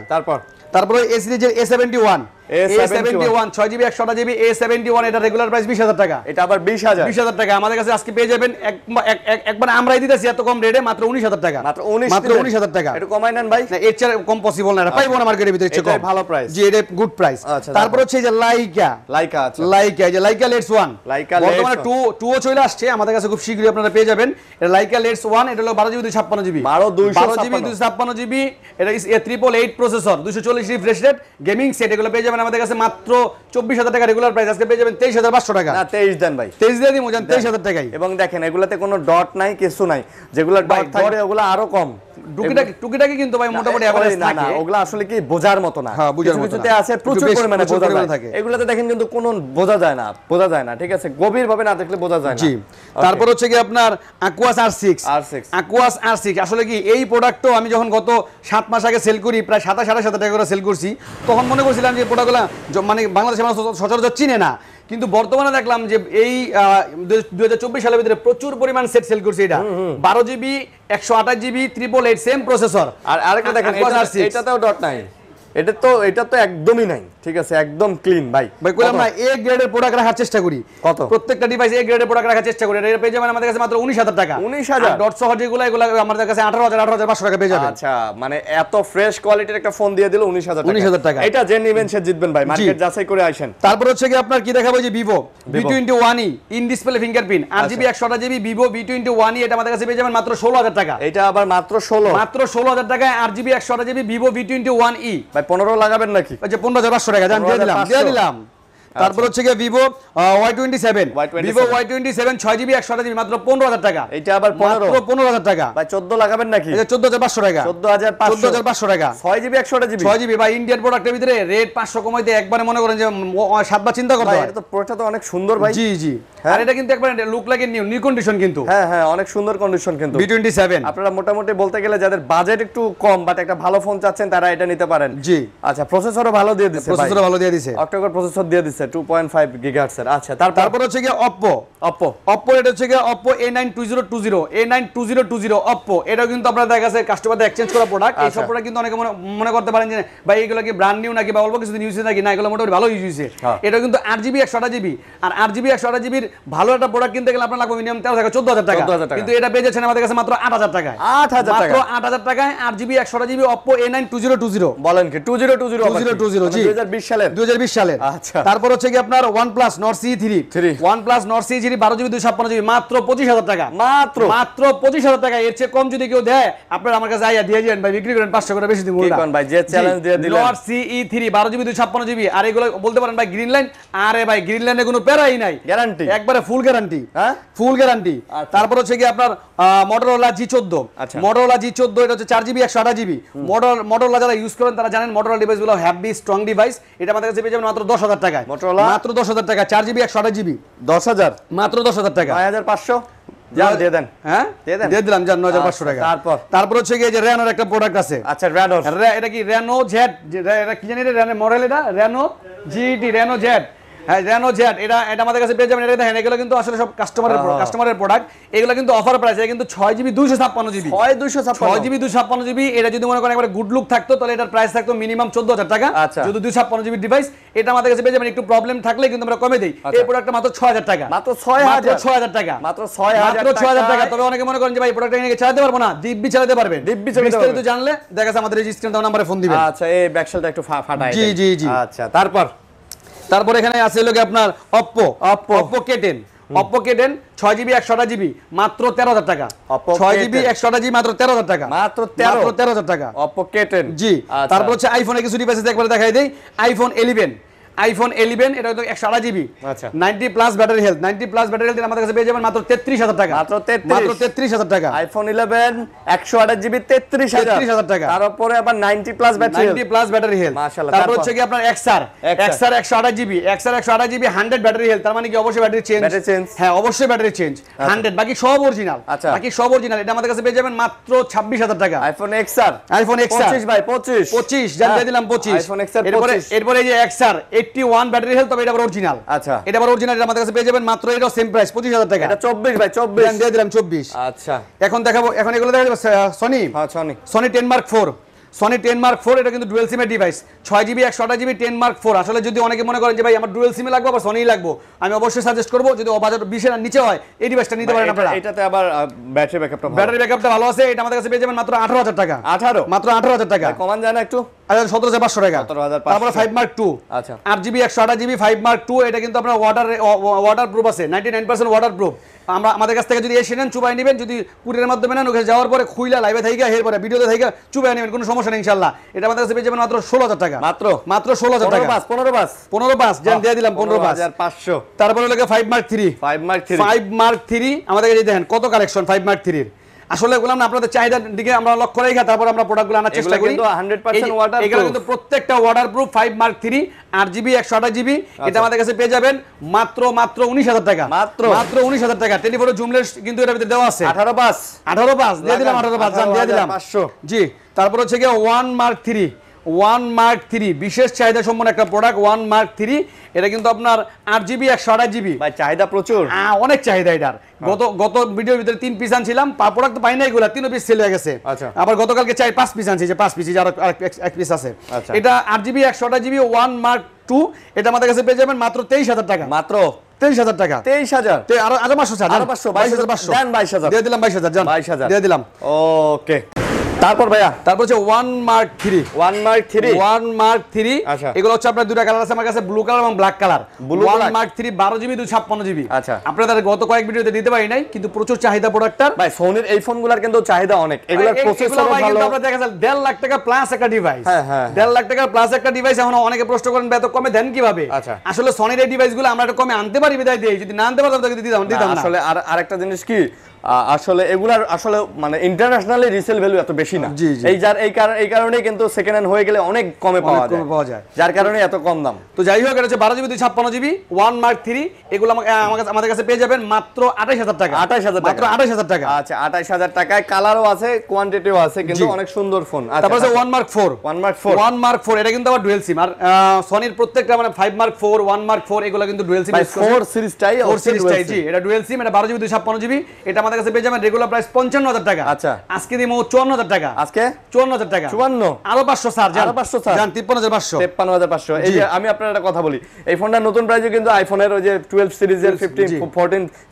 তারপর এই সিরিজের A71 6GB 128GB A71, এটা রেগুলার প্রাইস 20000 টাকা, এটা আবার 20000 টাকা। আমাদের কাছে আজকে পেয়ে যাবেন একবার আমরাই দিতেছি এত কম রেটে, মাত্র 19000 টাকা মাত্র 19000 টাকা। এটা কমাই নেন ভাই, না এর চেয়ে কম পসিবল না, এটা পাইবো না মার্কেটের ভিতরে, এটা কম ভালো প্রাইস। জি, এটা গুড প্রাইস। তারপর হচ্ছে এই যে লাইকা এই যে লাইকা লেটস 1, বর্তমানে 2 ও চলে আসছে আমাদের কাছে, খুব শীঘ্রই আপনারা পেয়ে যাবেন। এটা লাইকা লেটস 1, এটা হলো 12GB 256GB 256GB। এটা A888 processor, 240 refresh rate, gaming set, এগুলো পেয়ে যাবেন আমাদের কাছে মাত্র 24000 টাকা রেগুলার প্রাইস, আজকে পেয়ে যাবেন 23500 টাকা। না 23 দেন ভাই, 23 দিয়ে দিমু, জান 23000 টাকাই। এবং দেখেন এগুলাতে কোনো ডট নাই, কিছু নাই, যেগুলো ডট থাকে ওগুলো আরো কম। টুকিটাকি কিন্তু ভাই মোটামুটি এভারেজ থাকে না, ওগুলো আসলে কি বোঝার মতো না। হ্যাঁ, বোঝার মতো আছে, প্রচুর পরিমাণে বোঝা থাকে। এগুলাতে দেখেন কিন্তু কোনো বোঝা যায় না, ঠিক আছে, গভীর ভাবে না দেখলে বোঝা যায় না। জি, তারপর হচ্ছে কি আপনার Aquas R6, আসলে কি এই প্রোডাক্টও আমি যখন গত 7 মাস আগে সেল করি, প্রায় 27,500 টাকা করে সেল করছি, তখন মনে করছিলাম যে প্রোডাক্টগুলো মানে বাংলাদেশের মানুষ সচরাচর চিনে না, কিন্তু বর্তমানে দেখলাম যে এই 2024 সালের ভিতরে প্রচুর পরিমাণ সেট সেল করছে। এটা 12GB 128GB 888 সেম প্রসেসর। আর আরেকটা দেখেন, এটাতেও ডট নাই, এটা তো একদমই নাই, ঠিক আছে, একদম ক্লিন ভাই কইলাম না, এ গ্রেডের প্রোডাক্ট রাখার চেষ্টা করি, কত প্রত্যেকটা ডিভাইস এ গ্রেডের প্রোডাক্ট রাখার চেষ্টা করি। এটা পেয়ে যাবেন আমাদের কাছে মাত্র 19000 টাকা, 19000 ডট সহ যেগুলো, এগুলো আমাদের কাছে 18500 টাকা পেয়ে যাবেন। আচ্ছা, মানে এত ফ্রেশ কোয়ালিটির একটা ফোন দিয়ে দিল 19000 টাকা। এটা যে নেবেন সে জিতবেন ভাই, মার্কেট যাচাই করে আসেন। তারপর হচ্ছে কি আপনার কি দেখাবো, যে Vivo V21e in display fingerprint 8GB 128GB Vivo V21e, এটা আমাদের কাছে পেয়ে যাবেন মাত্র 16000 টাকা। এটা আবার মাত্র 16000 টাকায় 8GB 128GB Vivo V21e। ভাই 15 লাগাবেন নাকি? ওই যে 15500 টাকা জান দিয়ে দিলাম। তারপর হচ্ছে কি Vivo Y27 6GB 128GB মাত্র 15000 টাকা। এটা আবার 15000 টাকা। ভাই 14 লাগাবেন নাকি? এটা 14500 টাকা, 14500 টাকা। 6GB 128GB 6GB ভাই, ইন্ডিয়ান প্রোডাক্টের ভিতরে রেট 500 কমাইতে একবারে মনে করেন যে 7 বার চিন্তা করতে হয়। এটা তো প্রোডাক্টটা তো অনেক সুন্দর ভাই। জি, আর এটা কিন্তু একবারে লুক লাগে নিউ কন্ডিশন, কিন্তু হ্যাঁ অনেক সুন্দর কন্ডিশন কিন্তু V27। আপনারা মোটামুটি বলতে গেলে যাদের বাজেট একটু কম বাট একটা ভালো ফোন চাচ্ছেন, তারা এটা নিতে পারেন। জি, আচ্ছা, প্রসেসরও ভালো দিয়ে দিয়েছে, অক্টোকর প্রসেসর দিয়ে দিয়েছে। এর 2.5 GHz এর। আচ্ছা, তারপর হচ্ছে গিয়ে Oppo এটা হচ্ছে গিয়ে Oppo A92020 Oppo, এটাও কিন্তু আপনারা দেখা গেছে কাস্টমারদের এক্সচেঞ্জ করা প্রোডাক্ট। এই সব প্রোডাক্ট কিন্তু অনেকে মনে করতে পারেন যে ভাই এগুলো কি ব্র্যান্ড নিউ নাকি বা অল্প কিছুদিন ইউজ নাকি, না এগুলো মোটামুটি ভালো ইউজ হয়েছে। এটা কিন্তু 8GB 128GB, আর 8GB 128GB র ভালো একটা প্রোডাক্ট কিনতে গেলে আপনার লাগবে মিনিমাম 13,000 টাকা 14,000 টাকা, কিন্তু এটা পেয়ে যাচ্ছেন আমাদের কাছে মাত্র 8,000 টাকায়। 8,000 টাকা, মাত্র 8,000 টাকায় 8GB 128GB Oppo A92020। বলেন কি 2020 জি 2020 সালের। আচ্ছা, তারপর হচ্ছে কি আপনার OnePlus Nord CE3 OnePlus Nord CE3 12GB 256GB মাত্র 25,000 টাকা, মাত্র 25,000 টাকা। এর চেয়ে কম যদি কেউ দেয় আপনারা আমার কাছে আইয়া দিয়ে যাবেন ভাই, বিক্রি করেন 500 করে বেশি দিন কি কোন ভাই, যে চ্যালেঞ্জ দিয়ে দিলেন Nord CE3 12GB 256GB। আর এগুলো বলতে পারেন ভাই গ্রিন লাইন, আরে ভাই গ্রিন লাইনে কোনো প্যারাই নাই, গ্যারান্টি একবারে ফুল গ্যারান্টি, হ্যাঁ ফুল গ্যারান্টি। তারপর হচ্ছে কি আপনার Motorola G14, Motorola G14 এটা হচ্ছে 4GB 128GB। Motorola যারা ইউজ করেন তারা জানেন Motorola ডিভাইসগুলো হ্যাভি স্ট্রং ডিভাইস। এটা আমাদের কাছে পেয়ে যাবেন মাত্র 10,000 টাকায়, মাত্র 10,000 টাকা 4GB 128GB 10,000, মাত্র 10,000 টাকা। 9,500 জান দিয়ে দেন, হ্যাঁ দিয়ে দিলাম জান 9,500 টাকা। তারপর হচ্ছে কি যে Reno এর একটা প্রোডাক্ট আছে। আচ্ছা, Reno এটা কি Reno Z, এটা কি জানি Reno মডেল, এটা Reno GT Reno Z। হ্যাঁ Reno Z, এটা আমাদের কাছে পেয়ে যাবেন। এটা দেখেন এগুলো কিন্তু আসলে সব কাস্টমারের প্রোডাক্ট। এগুলো কিন্তু অফার প্রাইস, এটা কিন্তু 6GB 256GB 6GB 256GB। এটা যদি মনে করেন একবারে গুড লুক থাকতো তাহলে এটার প্রাইস থাকতো মিনিমাম 14,000 টাকা। যদি 256GB ডিভাইস, এটা আমাদের কাছে পেয়ে যাবেন। একটু প্রবলেম থাকলে কিন্তু আমরা কমে দেই। এই প্রোডাক্টটা মাত্র 6,000 টাকা, মাত্র 6,000 টাকা, মাত্র 6,000 টাকা। তবে অনেকে মনে করেন যে ভাই প্রোডাক্টটা নিয়ে চালাতে পারবো না, দিব্যি চালাতে পারবেন। বিস্তারিত জানলে দেখা যাচ্ছে আমাদের রেজিস্ট্রেশন নাম্বারে ফোন দিবেন। আচ্ছা, এই ব্যাকশেলটা একটু ফাটাই জি জি জি। আচ্ছা, তারপর এখানে আছে লোকে আপনার Oppo K10 Oppo K10 6GB 128GB মাত্র 13,000 টাকা, 6GB 128GB মাত্র 13,000 টাকা, মাত্র 13,000 টাকা Oppo K10। জি, তারপর হচ্ছে আইফোনে কিছু ডিভাইস একবারে দেখাই দেই। iPhone 11 এটা হলো 128GB, আচ্ছা 90+ ব্যাটারি হেলথ, 90+ ব্যাটারি হেলথ আমাদের কাছে পেয়ে যাবেন মাত্র 33,000 টাকা, মাত্র 33,000 টাকা। iPhone 11 128GB 33,000 টাকা, তার উপরে আবার 90+ ব্যাটারি হেলথ, মাশাআল্লাহ। তারপর হচ্ছে কি আপনার XR 128GB 100 ব্যাটারি হেলথ, তার মানে কি অবশ্যই ব্যাটারি চেঞ্জ, হ্যাঁ অবশ্যই ব্যাটারি চেঞ্জ 100, বাকি সব অরিজিনাল, বাকি সব অরিজিনাল। এটা আমাদের কাছে পেয়ে যাবেন মাত্র 26,000 টাকা। iPhone XR 25 ভাই 25 জান দিয়ে দিলাম 25। iPhone XR এরপরে এই যে XR 81 ব্যাটারি হেলথ, তবে এটা আবার অরিজিনাল, আচ্ছা এটা আবার অরিজিনাল। এটা আমাদের কাছে পেয়ে যাবেন মাত্র এটাও সেম প্রাইস 25,000 টাকা। এটা 24 ভাই 24 দিয়ে দিলাম 24। আচ্ছা, এখন দেখাবো, এখন এগুলো দেখাবো Sony 10 Mark IV Sony 10 Mark IV। এটা কিন্তু ডুয়াল সিমের device, 6GB 128GB 10 Mark IV। আসলে যদি অনেকে মনে করেন যে ভাই আমার ডুয়াল সিমে লাগবে বা সনি লাগবে, আমি অবশ্যই সাজেস্ট করব যদি বাজার 20 এর নিচে হয় এই ডিভাইসটা নিতে পারেন আপনারা। এটাতে আবার ব্যাটারি ব্যাকআপটা ভালো আছে। এটা আমাদের কাছে পেয়ে যাবেন মাত্র 18,000 টাকা, মাত্র 18,000 টাকা। কমান যায় না একটু? 17,500 টাকা। তারপরে 5 Mark II, আচ্ছা 8GB 128GB 5 Mark II। এটা কিন্তু আপনার ওয়াটার প্রুফ আছে, 99% ওয়াটার প্রুফ। আমাদের কাছ থেকে যদি এসে নেন চুবাই নেবেন, যদি কুরিয়ারের মাধ্যমে নেন ওখানে যাওয়ার পরে খুইলা লাইভে থাইকা এরপরে ভিডিওতে থাইকা চুবাই নেবেন, কোনো সমস্যা নেই ইনশাআল্লাহ। এটা আমাদের কাছে পেয়ে যাবেন মাত্র 16,000 টাকা, মাত্র 16,000 টাকা। 15 জান দিয়ে দিলাম 15,500। তারপরে লাগে 5 Mark III আমাদের কাছে দেখেন কত কালেকশন 5 Mark III এর। আসলে বললাম না আপনাদের চাহিদার দিকে আমরা লক্ষ্য রেখে তারপর আমরা প্রোডাক্টগুলো আনার চেষ্টা করি। কিন্তু 100% ওয়াটারপ্রুফ, এগুলো কিন্তু প্রত্যেকটা waterproof. 5 Mark III 8GB 128GB এটা আমাদের কাছে পেয়ে যাবেন মাত্র 19,000 টাকা, মাত্র 19,000 টাকা। টেলিফোনের জুমলেস কিন্তু এর ভিতরে দেওয়া আছে 18 দিয়ে দিলাম 18 জান দিয়ে দিলাম 500। জি, তারপর হচ্ছে কি 1 Mark III বিশেষ চাহিদা সম্পন্ন একটা প্রোডাক্ট 1 Mark III। এটা কিন্তু আপনার 8GB 128GB ভাই, চাহিদা প্রচুর, অনেক চাহিদা এটার। গত ভিডিওর ভিতরে 3 পিস আনছিলাম, প্রোডাক্ট তো পাই না, এগুলা 3 পিস সেল হয়ে গেছে। আবার গতকালকে 5 পিস আনছি, যে 5 পিস আর এক পিস আছে। এটা 8GB 128GB 1 Mark II। এটা আমাদের কাছে পেয়ে যাবেন মাত্র 23,000 টাকা, মাত্র 23,000 টাকা। 23,000 আরো 500 22,500 দেন 22,000 দিয়ে দিলাম 22,000 জান 22,000 দিয়ে দিলাম। ওকে, তারপর ভাইয়া তারপর হচ্ছে 1 Mark III এগুলো হচ্ছে আপনার দুটো কালার আছে আমার কাছে, ব্লু কালার এবং black colour. 1 Mark III 12GB 256GB। আচ্ছা, আপনাদের গত কয়েক ভিডিওতে দিতে পারি নাই, কিন্তু প্রচুর চাহিদা প্রোডাক্টটার ভাই। সোনির এই ফোনগুলোর কিন্তু চাহিদা অনেক, এগুলোর প্রসেসর ভালো, কিন্তু আপনারা দেখা যায় 1.5 লাখ টাকা প্লাস একটা ডিভাইস। হ্যাঁ 1.5 লাখ টাকা প্লাস একটা ডিভাইস। এখন অনেকে প্রশ্ন করেন এত কমে দেন কিভাবে? আসলে সোনির এই ডিভাইসগুলো আমরা একটু কমে আনতে পারি বিদায় দেই, যদি না আনতে পারতাম তাহলে দিতাম না। আসলে আরেকটা জিনিস কি, আসলে এগুলার আসলে মানে ইন্টারন্যাশনালি রিসেল ভ্যালু এত বেশি না। এই কারণে কিন্তু সেকেন্ড হ্যান্ড হয়ে গেলে অনেক কমে পাওয়া যায়, যার কারণে এত কম দাম। তো যাই হোক, এটা হচ্ছে 12 জিবি 256 জিবি 1 মার্ক 3, এগুলো আমাদের কাছে পেয়ে যাবেন মাত্র 28000 টাকা। 28000 মাত্র 28000 টাকা। আচ্ছা 28000 টাকায় কালারও আছে, কোয়ান্টিটিও আছে, কিন্তু অনেক সুন্দর ফোন। তারপর আছে 1 মার্ক 4। 1 মার্ক 4 এটা কিন্তু আবার ডুয়াল সিম। আর সনির প্রত্যেকটা মানে 5 মার্ক 4, 1 মার্ক 4 এগুলো কিন্তু ডুয়াল সিম। 4 সিরিজটাই জি, এটা ডুয়াল সিম, এটা 12 জিবি 256 জিবি। এটা আমাদের কাছে পেয়ে যাবেন রেগুলার প্রাইস 55000 টাকা। আচ্ছা আজকে দিমু 54000 টাকা। আজকে 54000 টাকা। 54 আরো 500 স্যার, আরো 500 স্যার, জান 53500। 53500। এই যে আমি আপনার একটা কথা বলি, এই ফোনটা নতুন প্রাইসে কিন্তু আইফোনের ওই যে 12 সিরিজের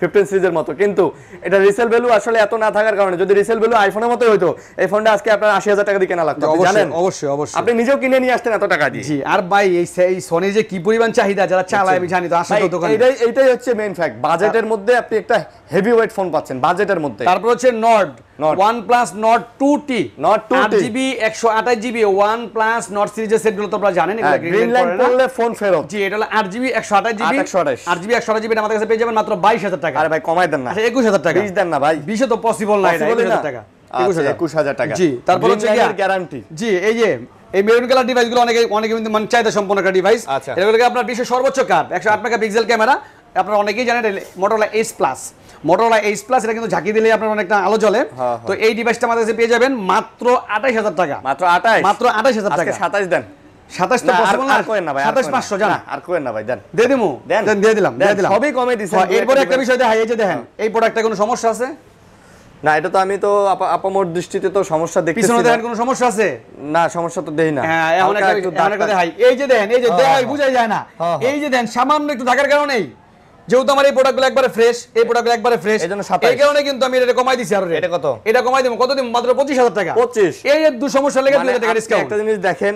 15 সিরিজের মতো, কিন্তু এটা রিসেল ভ্যালু আসলে এত না থাকার কারণে, যদি রিসেল ভ্যালু আইফোনের মতই হইতো এই ফোনটা আজকে আপনার 80000 টাকা দিয়ে কেনা লাগতো, আপনি জানেন? অবশ্যই আপনি নিজেও কিনে নিয়ে আসতেন এত টাকা দিয়ে। জি, আর ভাই এই সনির যে কি পরিমাণ চাহিদা যারা চালায় আমি জানি, তো আসলে তো দোকানে এইটাই হচ্ছে মেইন ফ্যাক্ট। বাজেটের মধ্যে আপনি একটা হেভি ওয়েট ফোন পাচ্ছেন বাজেটের মধ্যে। তারপর হচ্ছে Nord OnePlus Nord 2T 8GB 128GB OnePlus Nord সিরিজের সেটগুলো তো আপনারা জানেন, এগুলো গ্রিন লাইন করলে ফোন ফেরত। জি, এটা হলো 8GB 128GB 8GB এটা আমাদের কাছে পেয়ে যাবেন মাত্র 22000 টাকা। আরে ভাই কমাই দেন না, 21000 টাকা। 20 দেন না ভাই, 20 তো পসিবল না, এটা 21000 টাকা। 21000 টাকা। জি, তারপর হচ্ছে গ্যারান্টি। জি, এই যে এই মেরুন কালার ডিভাইসগুলো অনেকে কিন্তু মানে চাহিদা সম্পন্ন একটা ডিভাইস। এগুলোকে আপনার বিশ্বের সর্বোচ্চ কার্ভ 108 মেগাপিক্সেল ক্যামেরা। আপনারা অনেকেই জানেন Motorola Edge Plus, এটা কিন্তু ঝাঁকি দিলে আপনার অনেকটা আলো জ্বলে। তো এই ডিভাইসটা আমাদের কাছে পেয়ে যাবেন মাত্র 28000 টাকা। মাত্র 28000 টাকা। 27 দেন। 27 তো পসিবল না, আর কোয়েন না ভাই, 27500 জান। আর কোয়েন না ভাই, দেন। দিয়ে দিমু, দিয়ে দিলাম। সবই কমে দিছেন। এরপরে একটা বিষয় দেখাই, এই যে দেখেন এই প্রোডাক্টে কোনো সমস্যা আছে? না, এটা তো আমি তো আপামর দৃষ্টিতে তো সমস্যা দেখতেছি না। পিছনে দেখেন কোনো সমস্যা আছে? না, সমস্যা তো দেই না। হ্যাঁ, এমন একটা দেখাই, এই যে দেখেন, এই যে দেখাই বুঝাই যায় না, এই যে দেখেন সামান্য একটু ঢাকার কারণেই, যেহেতু আমার এই প্রোডাক্টগুলো একবারে ফ্রেশ, এই কারণে কিন্তু আমি এটা কমাই দিছি। আর এটা কত? এটা কমাই দেব, কত দেব? মাত্র 25000 টাকা। 25। এই দু সমস্যা লেগে 2000 টাকা ডিসকাউন্ট। একটা জিনিস দেখেন,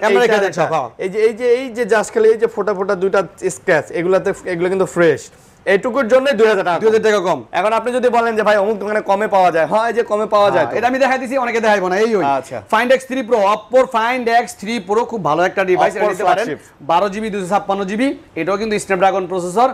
এই যে জাস্ট খালি এই যে ফোটা দুইটা স্ক্র্যাচ, এগুলো কিন্তু ফ্রেশ। এইটুকুর জন্য 2000 টাকা কম। এখন আপনি যদি বলেন যে ভাই অমুক দোকানে কমে পাওয়া যায়, হয় যে কমে পাওয়া যায়, এটা আমি দেখাই দিছি, অনেকে দেখাইবো না। এই আচ্ছা, Find X3 Pro, Oppo Find X3 Pro খুব ভালো একটা ডিভাইস, এটা নিতে পারেন। 12GB 256GB, এটাও কিন্তু স্ন্যাপড্রাগন প্রসেসর,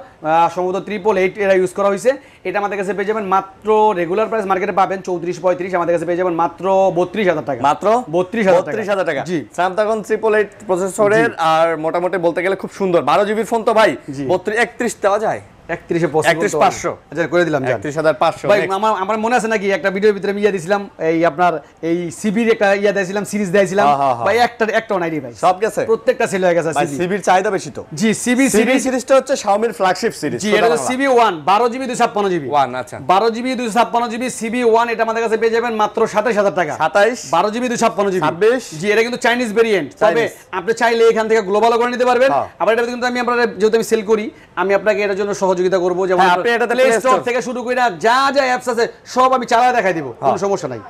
সম্ভবত 888 এরা ইউজ করা হয়েছে। এটা আমাদের কাছে পেয়ে যাবেন মাত্র রেগুলার প্রাইস মার্কেটে পাবেন 34-35, আমাদের কাছে পেয়ে যাবেন মাত্র 32000 টাকা। মাত্র 32000 টাকা। জি, স্ন্যাপড্রাগন 888 প্রসেসরের, আর মোটামুটি বলতে গেলে খুব সুন্দর 12GB ফোন তো ভাই 31 দেওয়া যায়। 31500 আচ্ছা করে দিলাম 31500। ভাই আমার মনে আছে নাকি একটা ভিডিওর ভিতরে আমি দিয়েছিলাম, এই আপনার এই সিবির একটা দিয়েছিলাম, সিরিজ দিয়েছিলাম ভাই, একটাও নাই ভাই, সব গেছে, প্রত্যেকটা সেল হয়ে গেছে। ভাই সিবির চাহিদা বেশি তো। জি, সিবি সিরিজটা হচ্ছে Xiaomi ফ্ল্যাগশিপ সিরিজ। জি, এটা সিবি 1 12GB 256GB 1। আচ্ছা, 12GB 256GB সিবি 1, এটা আমাদের কাছে পেয়ে যাবেন মাত্র 27000 টাকা। 27 12GB 256GB 26। জি, এটা কিন্তু চাইনিজ ভেরিয়েন্ট, তবে আপনি চাইলে এখান থেকে গ্লোবালও করে নিতে পারবেন। আবার এটা কিন্তু আমি আপনাদের, যেহেতু আমি সেল করি, আমি আপনাকে এটার জন্য সহযোগিতা করব, যেমন আপনি এটাতে প্লে স্টোর থেকে শুরু করে যা অ্যাপস আছে সব আমি চালায় দেখাই দিব, কোনো সমস্যা নাই।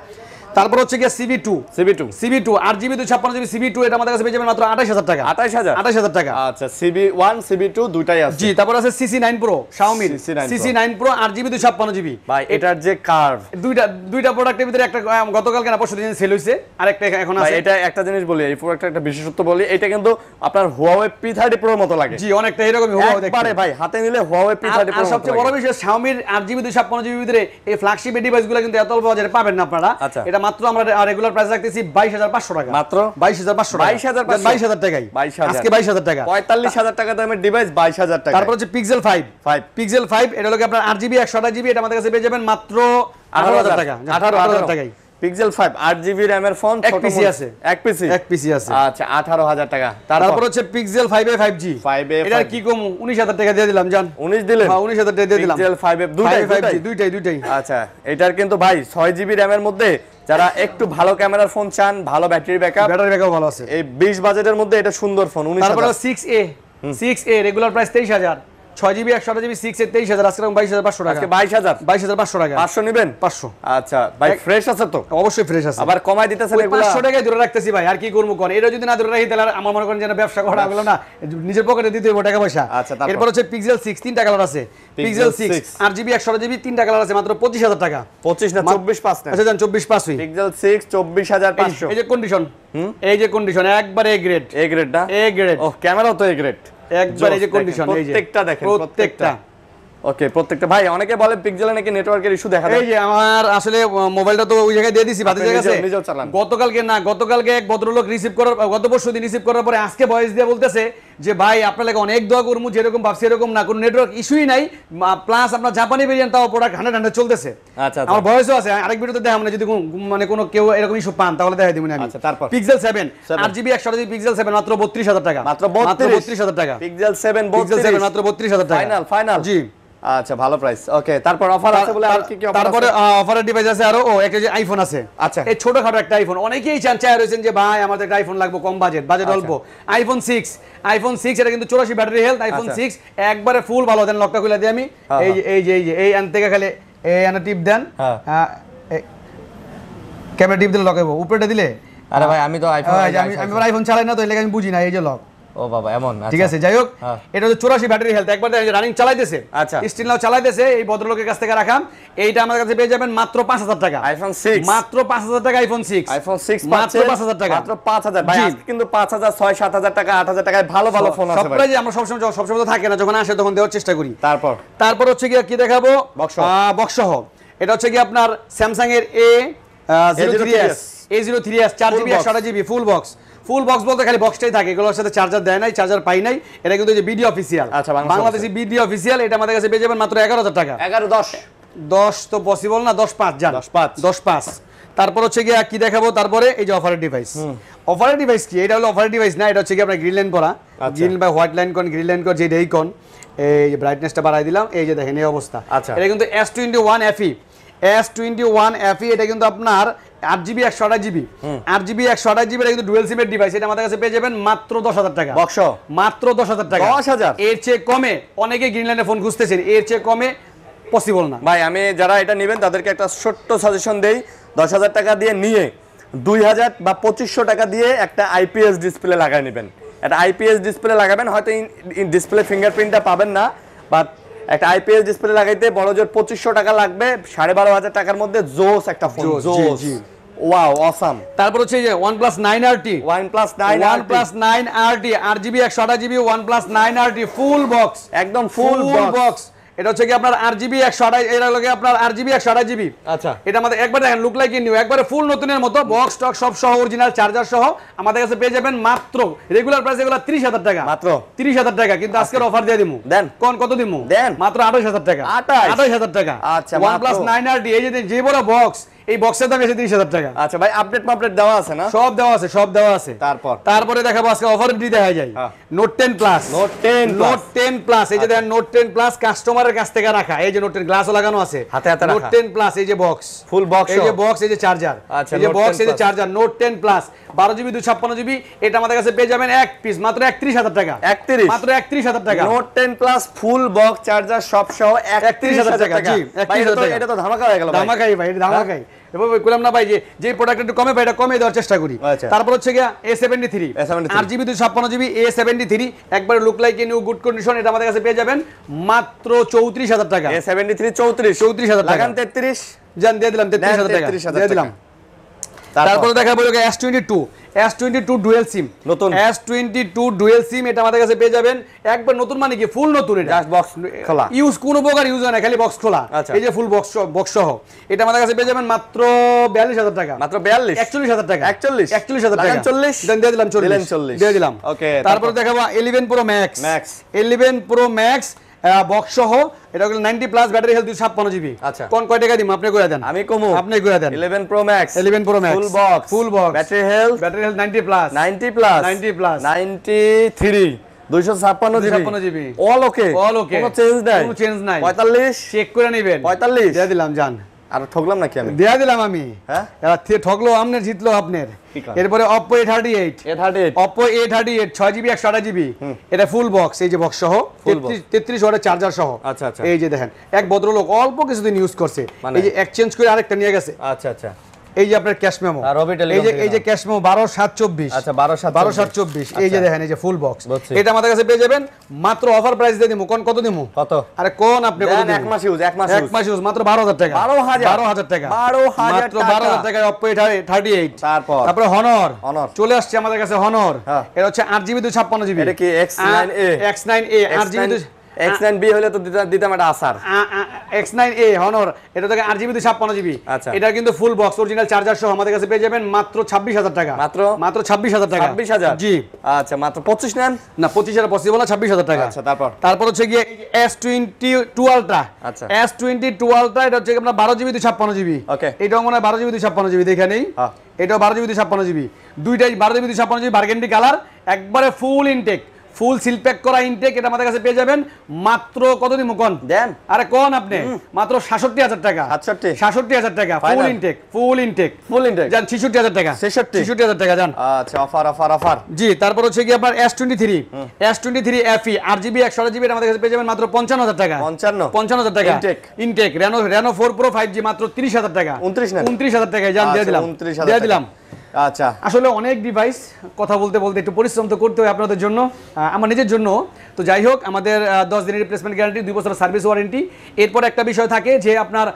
তারপর হচ্ছে কি সিবি2 8GB 256GB সিবি2, এটা আমাদের কাছে পেয়ে যাবেন মাত্র 28000 টাকা। 28000 টাকা। আচ্ছা, সিবি1 সিবি2 দুটাই আছে। জি, তারপর আছে CC9 Pro, Xiaomi CC9 Pro 8GB 256GB। ভাই এটার যে কার্ভ, দুইটা প্রোডাক্টের ভিতরে একটা গতকালকে না পরশু দিন সেল হইছে, আরেকটা এখন আছে। এটা একটা জিনিস বলি, এই প্রোডাক্টের একটা বিশেষত্ব বলি, এটা কিন্তু আপনার Huawei P30 Pro মতো লাগে। জি, অনেকটা এরকমই Huawei দেখতে। আরে ভাই হাতে নিলে Huawei P30 Pro। আর সবচেয়ে বড় বিষয়, Xiaomi 8GB 256GB ভিতরে এই ফ্ল্যাগশিপ ডিভাইসগুলো কিন্তু এত অল্প বাজারে পাবেন না আপনারা। এটা মাত্র আমরা রেগুলার প্রাইস রাখতেছি 22500 টাকা। মাত্র 22500 টাকা। 22000 টাকাই আজকে, 22000 টাকা। 45000 টাকা দামের ডিভাইস 22000 টাকা। তারপর হচ্ছে Pixel 5, এটা হলো আপনার 8GB 128GB, এটা আমাদের কাছে পেয়ে যাবেন মাত্র 18000 টাকা। 18000 টাকাই। Pixel 5 8GB RAM এর ফোন, এক পিসি আছে। এক পিসি আছে। আচ্ছা, 18000 টাকা। তারপর হচ্ছে Pixel 5a 5G, এটা কি কম 19000 টাকা দিয়ে দিলাম জান। 19 দিলেন? হ্যাঁ, 19000 টাকা দিয়ে দিলাম। Pixel 5a দুইটাই। আচ্ছা, এটার কিন্তু ভাই 6GB RAM এর মধ্যে যারা একটু ভালো ক্যামেরার ফোন চান, ভালো ব্যাটারি ব্যাকআপ ভালো আছে, এই 20 বাজেটের মধ্যে এটা সুন্দর ফোন। 19000। তারপর 6a regular price 23000, 6GB 128GB 6a 23000, আজকে 22500 টাকা। আজকে 22500 টাকা। 500 নেবেন? 500। আচ্ছা ভাই, ফ্রেশ আছে তো? অবশ্যই ফ্রেশ আছে। আবার কমাই দিতেছেন এগুলা? 500 টাকায় ধরে রাখতেছি ভাই, আর কি করব কোন? এটা যদি না ধরে রাখি তাহলে আমার মনে করেন যে ব্যবসা করা হলো না, নিজের পকেটে দিতে হবে টাকা পয়সা। আচ্ছা, এরপর হচ্ছে Pixel 6 তিনটা কালার আছে। Pixel 6 8GB 128GB তিনটা কালার আছে, মাত্র 25000 টাকা। 25 না 24.5 না? আচ্ছা জান, 24.5 Pixel 6 24500। এই যে কন্ডিশন একবারে এ গ্রেড না? A grade. ও, ক্যামেরাও তো এ গ্রেড একবার। এই যে কন্ডিশন, এই যে প্রত্যেকটা দেখেন, প্রত্যেকটা ওকে, প্রত্যেকটা ভাই অনেকে বলে পিক্সেলে নাকি নেটওয়ার্কের ইস্যু দেখা দেয়। এই যে আমার আসলে মোবাইলটা তো ওই জায়গায় দিয়ে দিছি বাতি জায়গাতে, নিজেও চালান। গতকালকে এক ভদ্রলোক রিসিভ করার, গত পরশুদিন রিসিভ করার পরে আজকে ভয়েস দিয়ে বলতেছে যে ভাই আপনার লাগে অনেক দোয়া করমু, যেরকম ভাবছি এরকম না, কোনো নেটওয়ার্ক ইস্যুই নাই, প্লাস আপনার জাপানি ভেরিয়েন্ট তাও প্রোডাক্ট 100 চলতেছে। আচ্ছা, আমার ভয়েসও আছে, আরেক ভিডিওতে দেখাবো না, যদি মানে কোনো কেউ এরকম ইস্যু পান তাহলে দেখাই দিব আমি। আচ্ছা, তারপর পিক্সেল 7 8GB 128GB পিক্সেল 7 মাত্র 32000 টাকা, মাত্র 32000 টাকা। পিক্সেল 7 মাত্র 32000 টাকা ফাইনাল। জি, আচ্ছা, ভালো প্রাইস। ওকে, তারপর অফার আছে বলে আর কি কি অফার? তারপরে অফারের ডিভাইস আছে আরো, একটা যে আইফোন আছে। আচ্ছা, এই ছোটখাটো একটা আইফোন, অনেকেই চায় রয়েছেন যে ভাই আমাদের একটা আইফোন লাগবে, কম বাজেট অল্প। আইফোন 6 এটা কিন্তু 84 ব্যাটারি হেলথ। আইফোন 6 একবারে ফুল ভালো। দেন লকটা খুলে দিই আমি। এই আন থেকে খালি এই আনা টিপ দেন, ক্যামেরা টিপ দিলে লক হবে, উপরেটা দিলে। আরে ভাই আমি তো আইফোন আইফোন চালাই না, তো এই লাগে আমি বুঝি না। এই যে লক, ও বাবা এমন। ঠিক আছে, যাই হোক, এটা হচ্ছে 84 ব্যাটারি হেলথ। একবার রানিং চালাইতেছে, আচ্ছা, স্টিল নাও চালাইতেছে। এই ভদ্রলোকের কাছ থেকে রাখাম। এইটা আমাদের কাছে পেয়ে যাবেন মাত্র 5000 টাকা। আইফোন 6 মাত্র 5000 টাকা। আইফোন 6 মাত্র 5000 টাকা, মাত্র 5000। ভাই আজকে কিন্তু 5000 6 7000 টাকা 8000 টাকায় ভালো ভালো ফোন আছে ভাই। সবটাই যে আমরা সবসময় তো থাকে না, যখন আসে তখন দেওয়ার চেষ্টা করি। তারপর হচ্ছে কি দেখাবো, বক্স সহ। এটা হচ্ছে কি আপনার স্যামসাং এর A03s 4GB 128GB full box বলতে খালি বক্সটাই থাকে, এগুলোর সাথে চার্জার দেয় নাই, চার্জার পাই নাই। এটা কিন্তু যে বিডি অফিসিয়াল, আচ্ছা, বাংলাদেশি বিডি অফিসিয়াল। এটা আমাদের কাছে পেয়ে যাবেন মাত্র 11000 টাকা। 10 তো পসিবল না, 10.5 জান, 10.5। তারপর হচ্ছে কি দেখাবো, তারপরে এই যে অফারের ডিভাইস। অফারের ডিভাইস কি? এটা হলো অফারের ডিভাইস না, এটা হচ্ছে কি আপনার গ্রিন লাইন করা, গ্রিন বা হোয়াইট লাইন কোন, গ্রিন লাইন কোন, যে এই কোন, এই যে ব্রাইটনেসটা বাড়াই দিলাম, এই যে দেখেন এই অবস্থা। এটা কিন্তু S21 FE, এটা কিন্তু আপনার 8GB 128GB 8GB এটা কিন্তু ডুয়াল সিমের ডিভাইস। এটা আমাদের কাছে পেয়ে যাবেন মাত্র 10000 টাকা। বক্স মাত্র 10000 টাকা। 10000 এর চেয়ে কমে অনেকে গ্রিন লাইনে ফোন খুঁজতেছেন, এর চেয়ে কমে পসিবল না ভাই। আমি যারা এটা নেবেন তাদেরকে একটা ছোট্ট সাজেশন দেই, 10000 টাকা দিয়ে নিয়ে 2000 বা 2500 টাকা দিয়ে একটা IPS ডিসপ্লে লাগাই নেবেন। একটা IPS ডিসপ্লে লাগাবেন, হয়তো ডিসপ্লে ফিঙ্গারপ্রিন্টটা পাবেন না, বাট একটা IPS ডিসপ্লে লাগাইতে বড় জোর 2500 টাকা লাগবে। 12500 টাকার মধ্যে জোস একটা ফোন, জোস, ওয়াও, অসাম। তারপর হচ্ছে যে OnePlus 9RT 8GB 128GB OnePlus 9RT full box, একদম ফুল বক্স। এটা হচ্ছে কি আপনার 8GB 128, এর লগে আপনার 8GB 128GB। আচ্ছা, এটা আমাদের একবার দেখেন লুক লাইক নিউ, একবারে ফুল নতুনের মতো, বক্স স্টক সব সহ, অরিজিনাল চার্জার সহ আমাদের কাছে পেয়ে যাবেন মাত্র, রেগুলার প্রাইস এগুলো 30000 টাকা, মাত্র 30000 টাকা। কিন্তু আজকের অফার দিয়ে দিমু, দেন কোন কত দিমু, দেন মাত্র 28000 টাকা, 28000 টাকা। আচ্ছা, OnePlus 9RT এই যে বড় বক্স, এই বক্সের দাম এসে 30000 টাকা। আচ্ছা ভাই, আপডেট দেওয়া আছে না? সব দেওয়া আছে। তারপরে দেখাবো আজকে অফার দিয়ে দেখা যায় নোট 10 প্লাস, নোট 10 প্লাস। এই যে দেখেন নোট 10 প্লাস কাস্টমারের কাছ থেকে রাখা, এই যে নোট 10 গ্লাসও লাগানো আছে হাতে নোট 10 প্লাস। এই যে বক্স, ফুল বক্স, এই যে বক্স, এই যে চার্জার, এই যে বক্স, এই যে charger, note 10 plus 12GB 256GB। এটা আমাদের কাছে পেয়ে যাবেন এক পিস মাত্র 31000 টাকা, মাত্র 31000 টাকা। Note 10 plus full box charger সব সহ 31000 টাকা। জি, 31000 টাকা। এটা তো ধামাকা হয়ে গেল, ধামাকাই ভাই, এটা ধামাকাই। এভাবে কইলাম না ভাই, যে প্রোডাক্ট একটু কমে পাই, এটা কমে দেওয়ার চেষ্টা করি। তারপর হচ্ছে গিয়া A73 8GB 256GB A73 একবারে look like new, good condition. এটা আমাদের কাছে পেয়ে যাবেন মাত্র 34000 টাকা। A73 34000 টাকা, লাগান 33 জান দিয়ে দিলাম, 33000 টাকা দিয়ে দিলাম। তারপরে দেখাবো S22 ডুয়াল সিম, নতুন S22 ডুয়াল সিম। এটা আমাদের কাছে পেয়ে যাবেন একবার নতুন, মানে কি ফুল নতুন, এটা বক্স খোলা, ইউজ কোনো প্রকার ইউজ হয় না, খালি বক্স খোলা। এই যে ফুল বক্স সহ এটা আমাদের কাছে পেয়ে যাবেন মাত্র 42000 টাকা, মাত্র 41000 টাকা, 41000 টাকা, 40 দিয়ে দিলাম, 40 দিয়ে দিলাম। ওকে, তারপরে দেখাবো 11 Pro Max 11 Pro Max box সহ। এটা হলো 90 প্লাস ব্যাটারি হেলথ 256GB। আচ্ছা, কোন কয় টাকা দিমু? আপনি কইরা দেন, আমি কমু, আপনি কইরা দেন। 11 Pro Max full box battery health 90 plus 93 256GB all ওকে, কোনো চেঞ্জ নাই। 45 চেক করে নেবেন, 45 দিয়ে দিলাম জান। আর ঠকলাম নাকি আমি? দিয়ে দিলাম আমি, হ্যাঁ ঠকলো আপনার, জিতলো আপনার। এরপরে Oppo A38 Oppo A38 6GB 128GB। এটা ফুল বক্স, এই যে বক্স সহ 33 ওয়াটের চার্জার সহ। আচ্ছা, এই যে দেখেন এক ভদ্রলোক অল্প কিছুদিন ইউজ করছে, এই যে এক্সচেঞ্জ করে আরেকটা নিয়ে গেছে। আচ্ছা, এই যে আপনার ক্যাশ মেমো, এই যে ক্যাশ মেমো 12724। আচ্ছা, 12724 এই যে দেখেন, এই যে ফুল বক্স। এটা আমাদের কাছে পেয়ে যাবেন মাত্র অফার প্রাইস দিয়ে দিমু। কোন কত দিমু? কত? আরে কোন আপনি কত দিমু? এক মাস ইউজ মাত্র 12000 টাকা, 12000 টাকা, মাত্র 12000 টাকায় Oppo A38। তারপরে Honor চলে আসছে আমাদের কাছে। Honor এটা হচ্ছে 8GB 256GB। এটা কি X9A 8GB X9B হলে তো দিতাম একটা আসার। X9A Honor এটা থেকে 8GB 256GB। আচ্ছা, এটা কিন্তু ফুল বক্স অরিজিনাল চার্জার সহ আমাদের কাছে পেয়ে যাবেন মাত্র 26000 টাকা। মাত্র 26000 টাকা। 26000 জি। আচ্ছা, মাত্র 25 নেন না, 25000 পসিবল না, 26000 টাকা। আচ্ছা, তারপর হচ্ছে গিয়ে S22 Ultra। আচ্ছা, S22 Ultra এটা হচ্ছে আপনার 12GB 256GB। ওকে, এটাও মনে হয় 12GB 256GB দেখে নেই। এটাও 12GB 256GB, দুইটাই 12GB 256GB বার্গেন্ডি কালার, একবারে ফুল ইনটেক, ফুল সিল প্যাক করা ইনটেক। এটা আমাদের কাছে পেয়ে যাবেন মাত্র কত দিন কোন দেন, আরে কোন আপনি মাত্র 67000 টাকা। 67000 টাকা ফুল ইনটেক, জান 66000 টাকা। 66000 টাকা জান। আচ্ছা, অফার জি। তারপর হচ্ছে কি আপনার S23 FE 8GB 128GB আমাদের কাছে পেয়ে যাবেন মাত্র 55000 টাকা। 55000 টাকা ইনটেক। Reno 4 Pro 5G মাত্র 30000 টাকা। 29000 টাকায় জান দিয়ে দিলাম। আচ্ছা, আসলে অনেক ডিভাইস, কথা বলতে একটু পরিশ্রম তো করতে হয় আপনাদের জন্য, আমার নিজের জন্য। তো যাই হোক, আমাদের 10 দিনের রিপ্লেসমেন্ট গ্যারান্টি, 2 বছরের সার্ভিস ওয়ারেন্টি। এরপর একটা বিষয় থাকে যে আপনার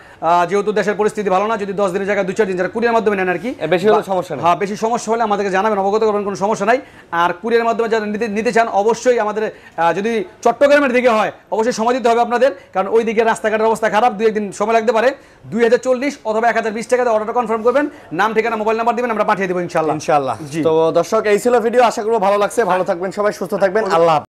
যেহেতু দেশের পরিস্থিতি ভালো না, যদি 10 দিনের জায়গায় 2-4 দিন যারা কুরিয়ার মাধ্যমে নেন আর কি, বেশি হলে সমস্যা নেই। হ্যাঁ, বেশি সমস্যা হলে আমাদেরকে জানাবেন, অবগত করবেন, কোনো সমস্যা নাই। আর কুরিয়ার মাধ্যমে যারা নিতে চান অবশ্যই আমাদের, যদি চট্টগ্রামের দিকে হয় অবশ্যই সময় দিতে হবে আপনাদের, কারণ ওই দিকে রাস্তাঘাটের অবস্থা খারাপ, 2-1 দিন সময় লাগতে পারে। 2040 অথবা 1020 টাকাতে অর্ডারটা কনফার্ম করবেন, নাম ঠিকানা মোবাইল নাম্বার দিবেন, আমরা পাঠিয়ে দেবো ইনশাআল্লাহ। তো দর্শক, এই ছিল ভিডিও, আশা করব ভালো লাগছে। ভালো থাকবেন সবাই, সুস্থ থাকবেন, আল্লাহ।